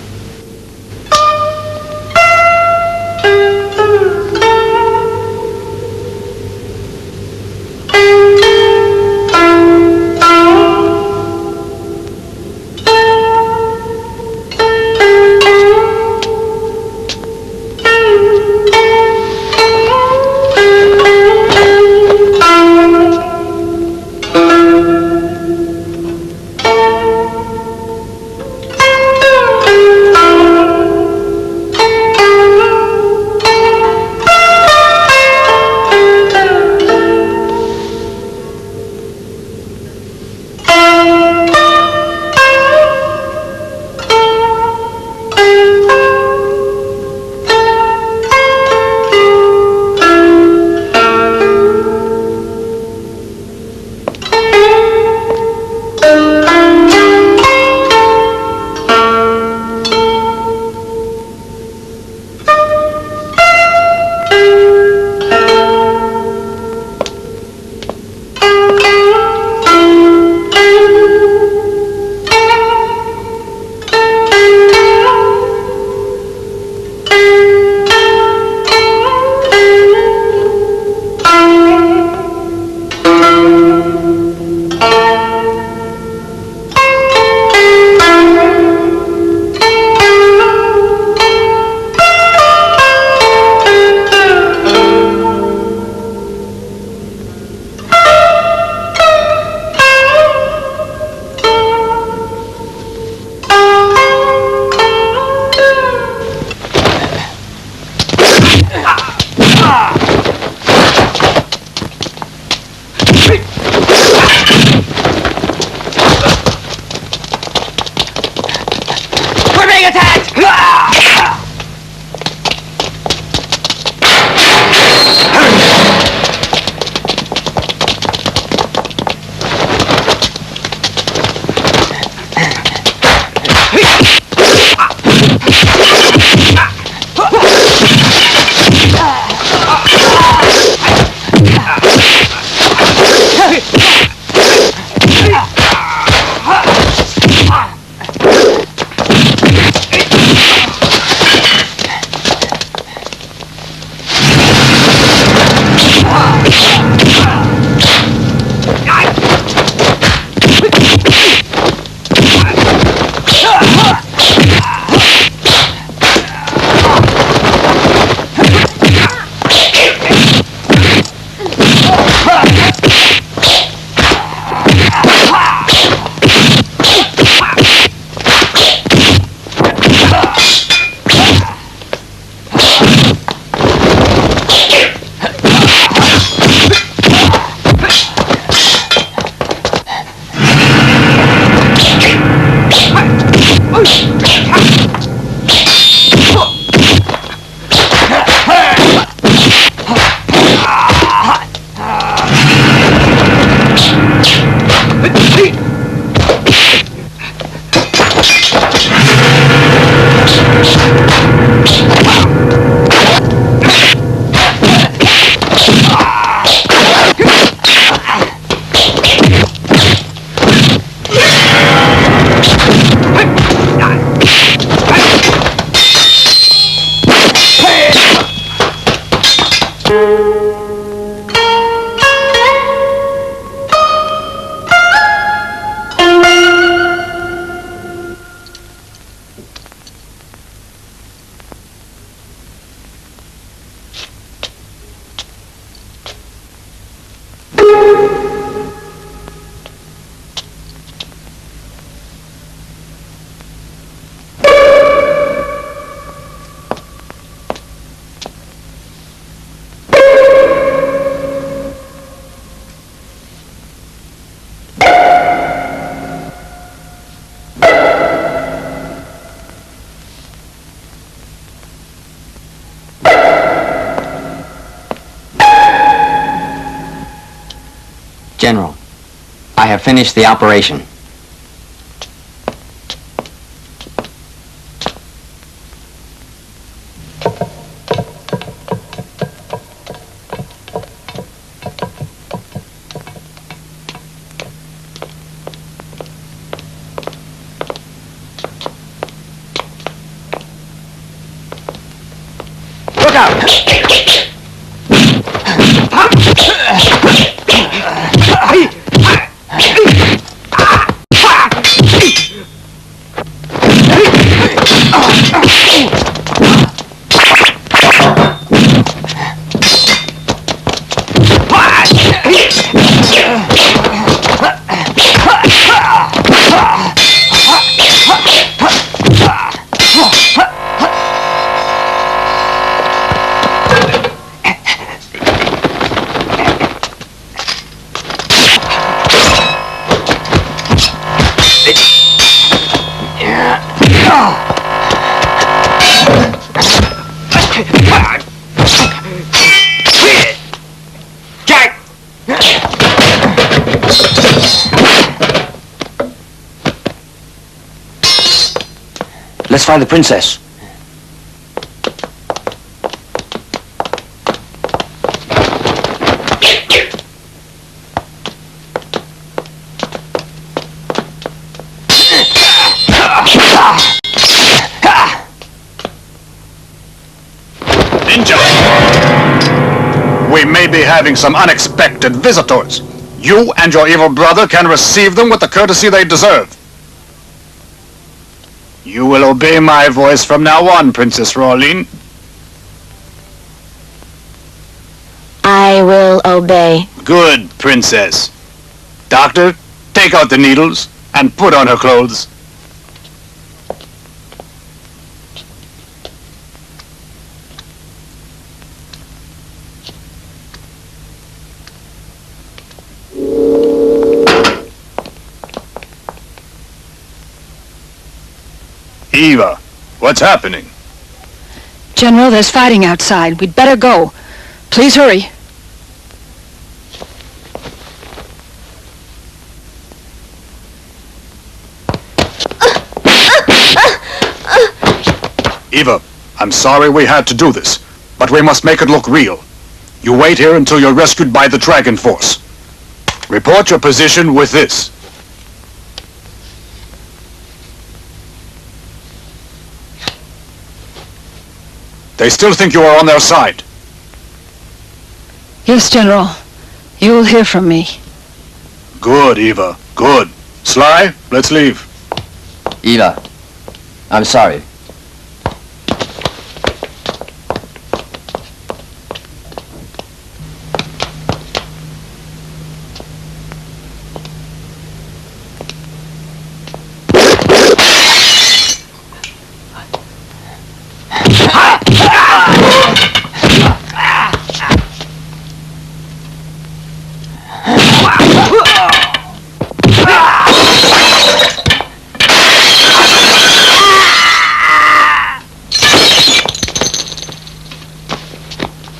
General, I have finished the operation. Look out! Let's find the princess. Ninja! We may be having some unexpected visitors. You and your evil brother can receive them with the courtesy they deserve. You will obey my voice from now on, Princess Rawlene. I will obey. Good, Princess. Doctor, take out the needles and put on her clothes. Eva, what's happening? General, there's fighting outside. We'd better go. Please hurry. Eva, I'm sorry we had to do this, but we must make it look real. You wait here until you're rescued by the Dragon Force. Report your position with this. They still think you are on their side. Yes, General. You will hear from me. Good, Eva. Good. Sly, let's leave. Eva, I'm sorry.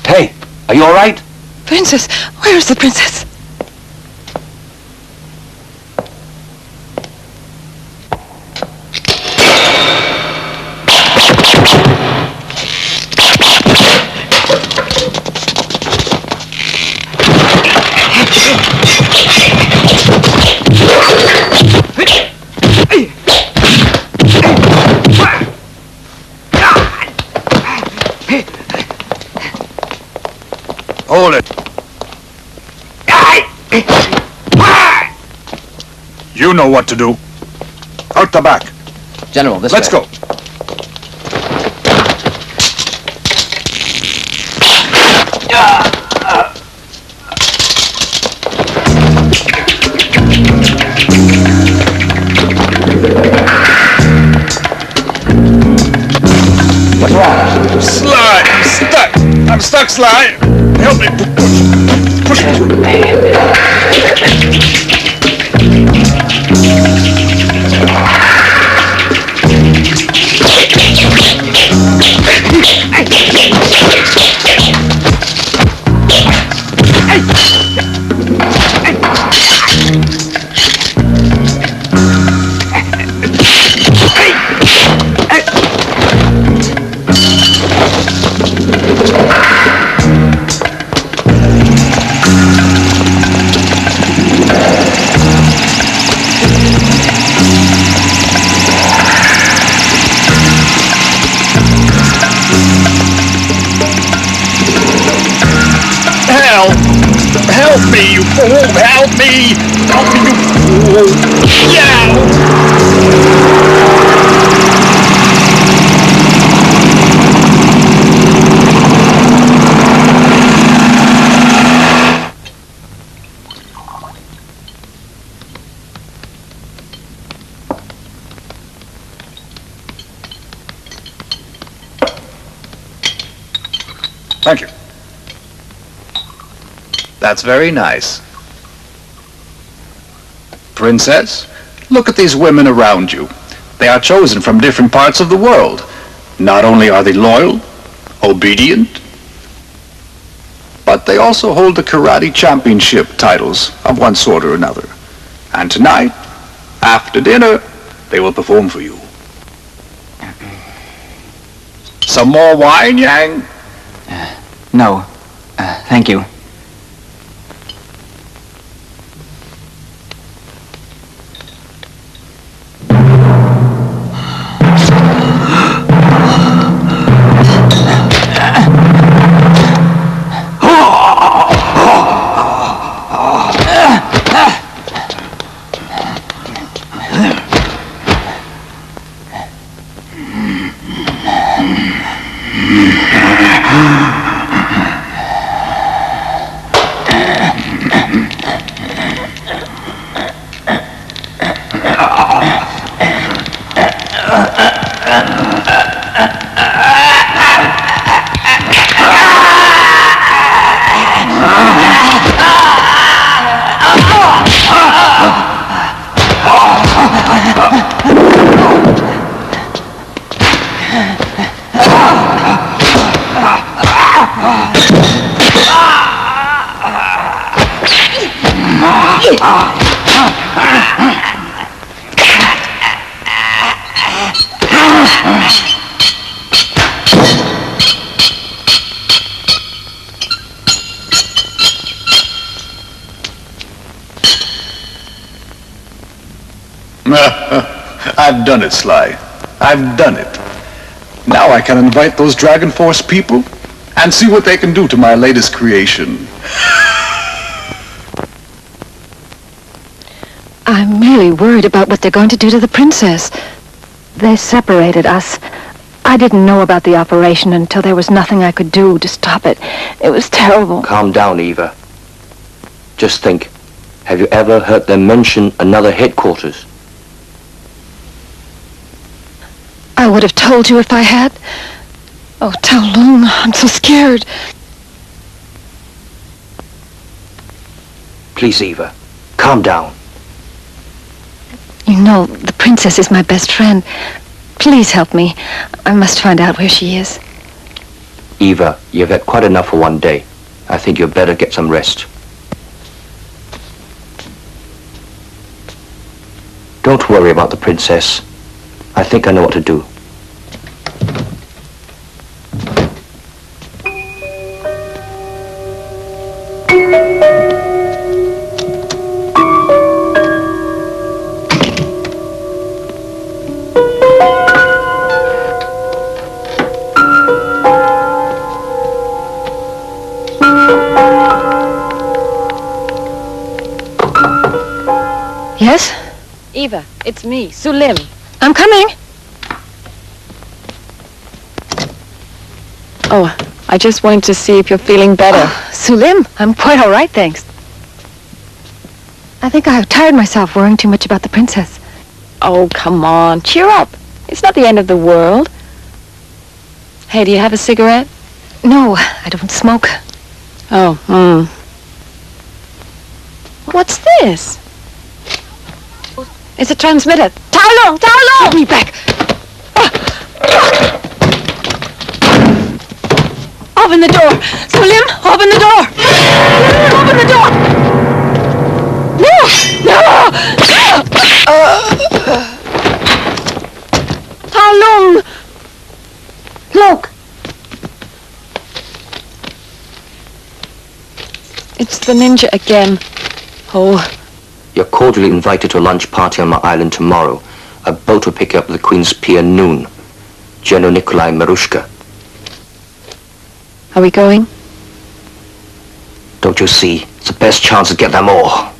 Hey, are you all right? Princess, where is the princess? Hold it. You know what to do. Out the back. General, this Let's way. go. What's wrong? Sly, I'm stuck. I'm stuck, Sly. Help me. Push me through. Thank you. That's very nice. Princess, look at these women around you. They are chosen from different parts of the world. Not only are they loyal, obedient, but they also hold the karate championship titles of one sort or another. And tonight, after dinner, they will perform for you. Some more wine, Yang? No. Thank you. I've done it, Sly. I've done it. Now I can invite those Dragon Force people and see what they can do to my latest creation. I'm really worried about what they're going to do to the princess. They separated us. I didn't know about the operation until there was nothing I could do to stop it. It was terrible. Calm down, Eva. Just think, have you ever heard them mention another headquarters? I would have told you if I had. Oh, Tao Lung, I'm so scared. Please, Eva, calm down. You know, the princess is my best friend. Please help me. I must find out where she is. Eva, you've had quite enough for one day. I think you'd better get some rest. Don't worry about the princess. I think I know what to do. Yes? Eva, it's me, Sulim. I'm coming. Oh, I just wanted to see if you're feeling better. Sulim, I'm quite all right, thanks. I think I've tired myself worrying too much about the princess. Oh, come on. Cheer up. It's not the end of the world. Hey, do you have a cigarette? No, I don't smoke. Oh, What's this? It's a transmitter. Tao Lung! Give me back. Open the door. Sulim, open the door. Open the door. No! Tao Lung! Look. It's the ninja again. Oh. You're cordially invited to a lunch party on my island tomorrow. A boat will pick you up at the Queen's Pier noon. General Nikolai Marushka. Are we going? Don't you see? It's the best chance to get them all.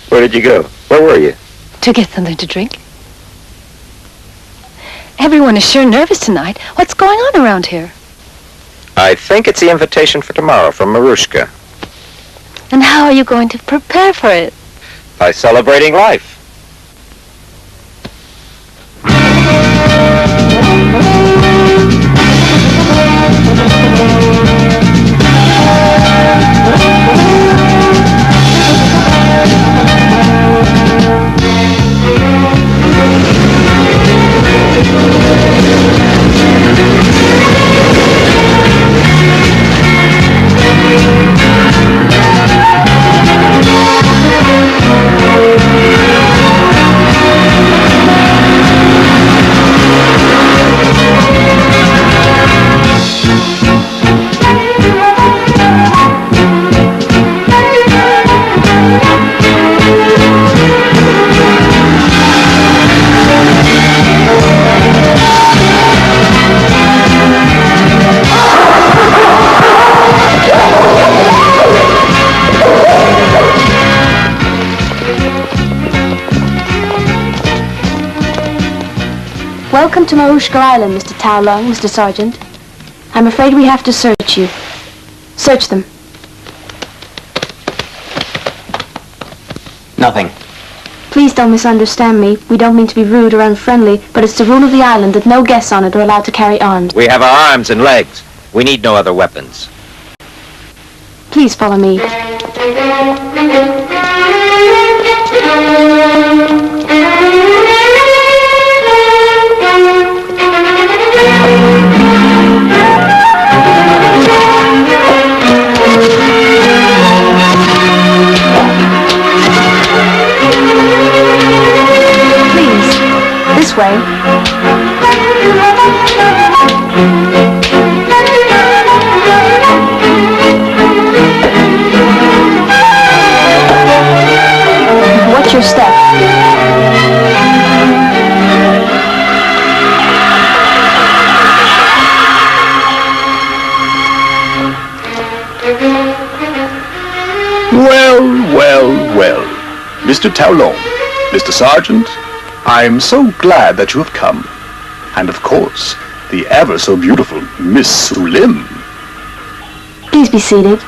Where did you go? Where were you? To get something to drink. Everyone is sure nervous tonight. What's going on around here? I think it's the invitation for tomorrow from Marushka. And how are you going to prepare for it? By celebrating life. Welcome to Marushka Island, Mr. Taolong, Mr. Sargeant. I'm afraid we have to search you. Search them. Nothing. Please don't misunderstand me. We don't mean to be rude or unfriendly, but it's the rule of the island that no guests on it are allowed to carry arms. We have our arms and legs. We need no other weapons. Please follow me. This way. Watch your step. Well. Mr. Taolong, Mr. Sargeant, I'm so glad that you have come. And of course, the ever so beautiful Miss Sulim. Please be seated.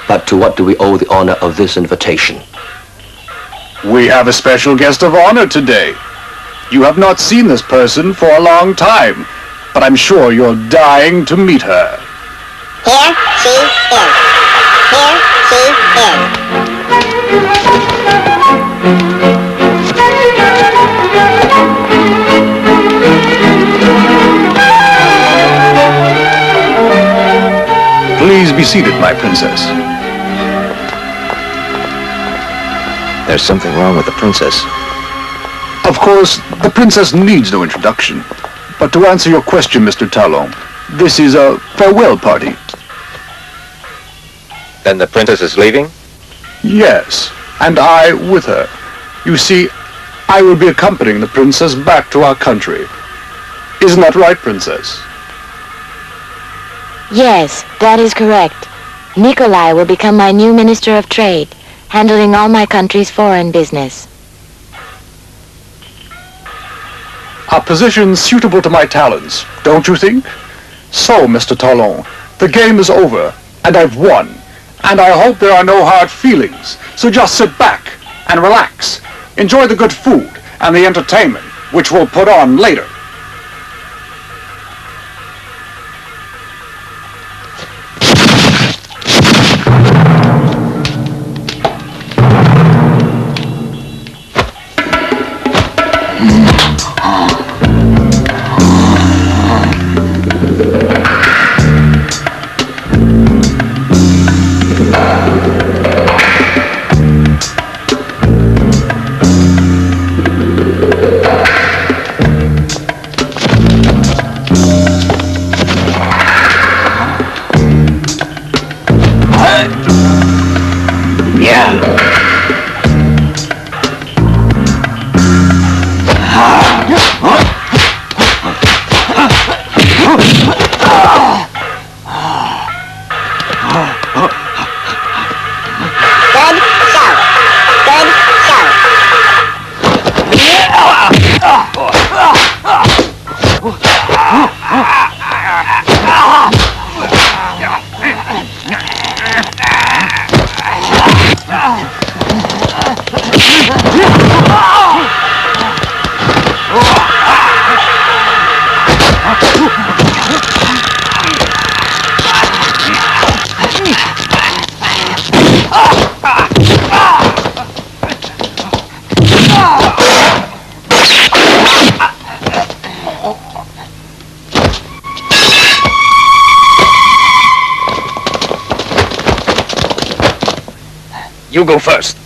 But to what do we owe the honor of this invitation? We have a special guest of honor today. You have not seen this person for a long time, but I'm sure you're dying to meet her. Here she is. Here she is. Please be seated, my princess. There's something wrong with the princess. Of course, the princess needs no introduction. But to answer your question, Mr. Taolong, this is a farewell party. Then the princess is leaving? Yes, and I with her. You see, I will be accompanying the princess back to our country. Isn't that right, princess? Yes, that is correct. Nikolai will become my new Minister of Trade, handling all my country's foreign business. A position suitable to my talents, don't you think? So, Mr. Taolong, the game is over, and I've won. And I hope there are no hard feelings. So just sit back and relax. Enjoy the good food and the entertainment, which we'll put on later. You go first.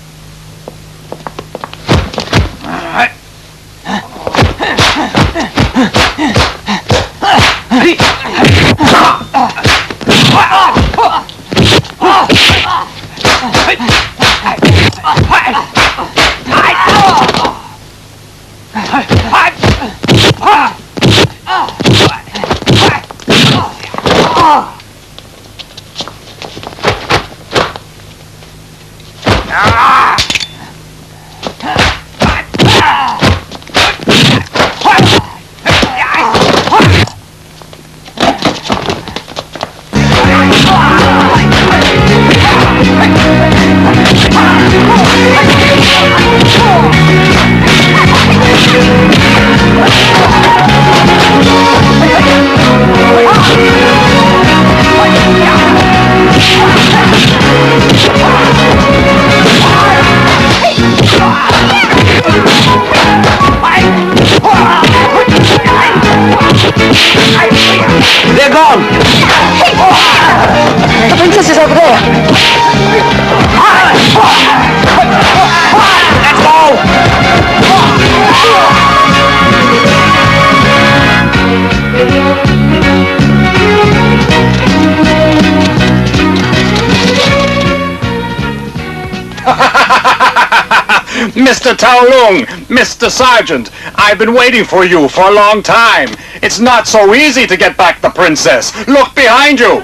They're gone! The princess is over there! Let's Mr. Taolong, Mr. Sargeant, I've been waiting for you for a long time. It's not so easy to get back the princess. Look behind you.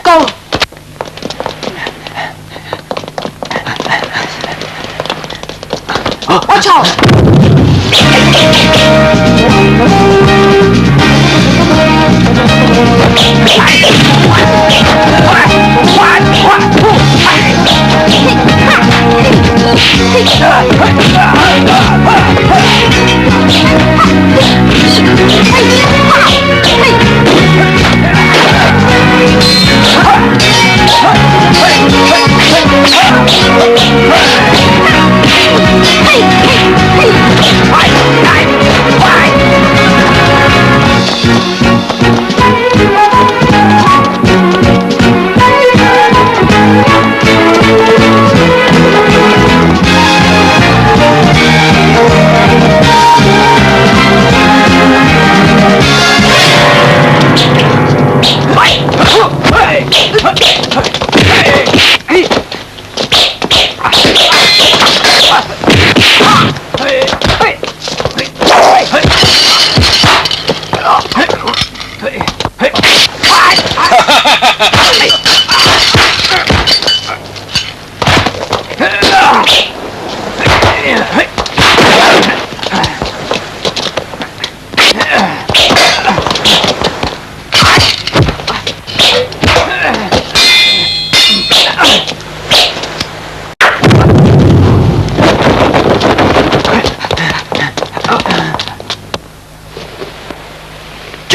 Go! Watch out!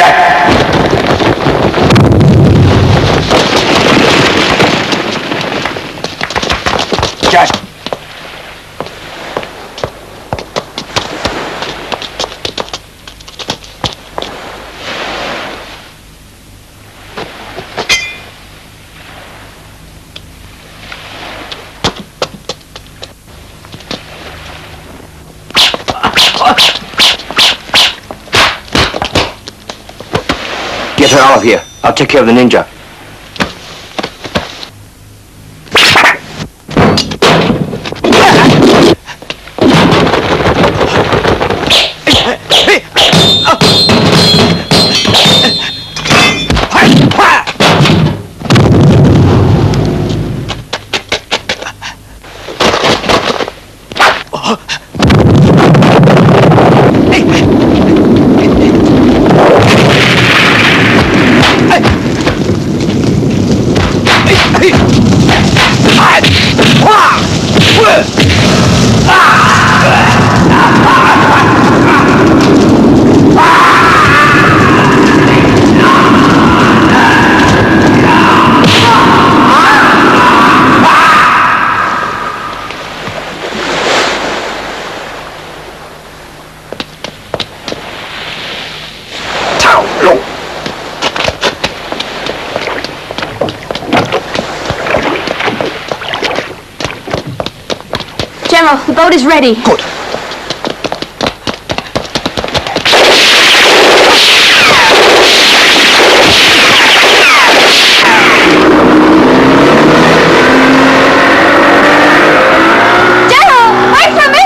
Jack! Jack! Get her out of here. I'll take care of the ninja. General, the boat is ready. Good. General, wait for me!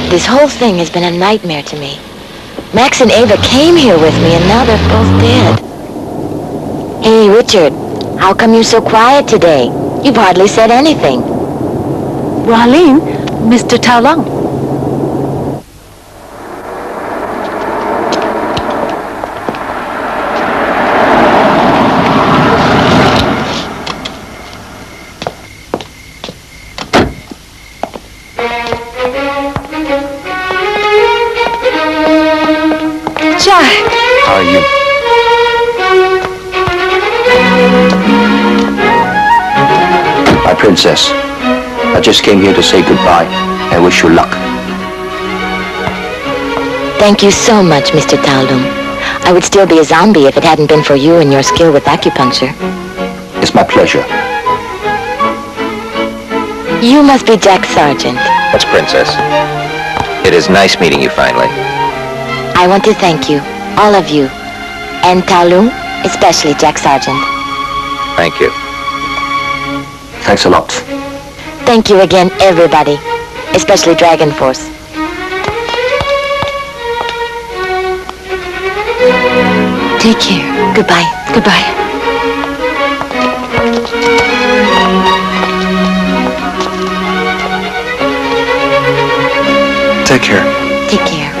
This whole thing has been a nightmare to me. Max and Ava came here with me, and now they're both dead. Hey, Richard, how come you're so quiet today? You've hardly said anything. Raline, Mr. Talon. Jack! How are you? My princess, I just came here to say goodbye and wish you luck. Thank you so much, Mr. Taolum. I would still be a zombie if it hadn't been for you and your skill with acupuncture. It's my pleasure. You must be Jack Sargeant. That's Princess. It is nice meeting you finally. I want to thank you, all of you, and Taolum, especially Jack Sargeant. Thank you. Thanks a lot. Thank you again, everybody, especially Dragon Force. Take care. Goodbye. Goodbye. Take care. Take care.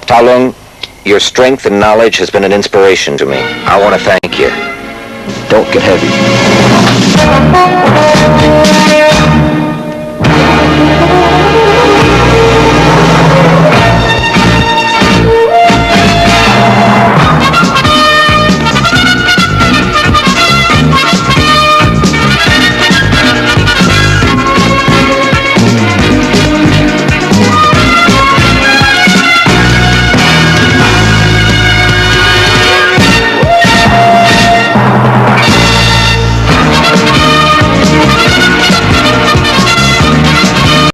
Talung, your strength and knowledge has been an inspiration to me. I want to thank you. Don't get heavy.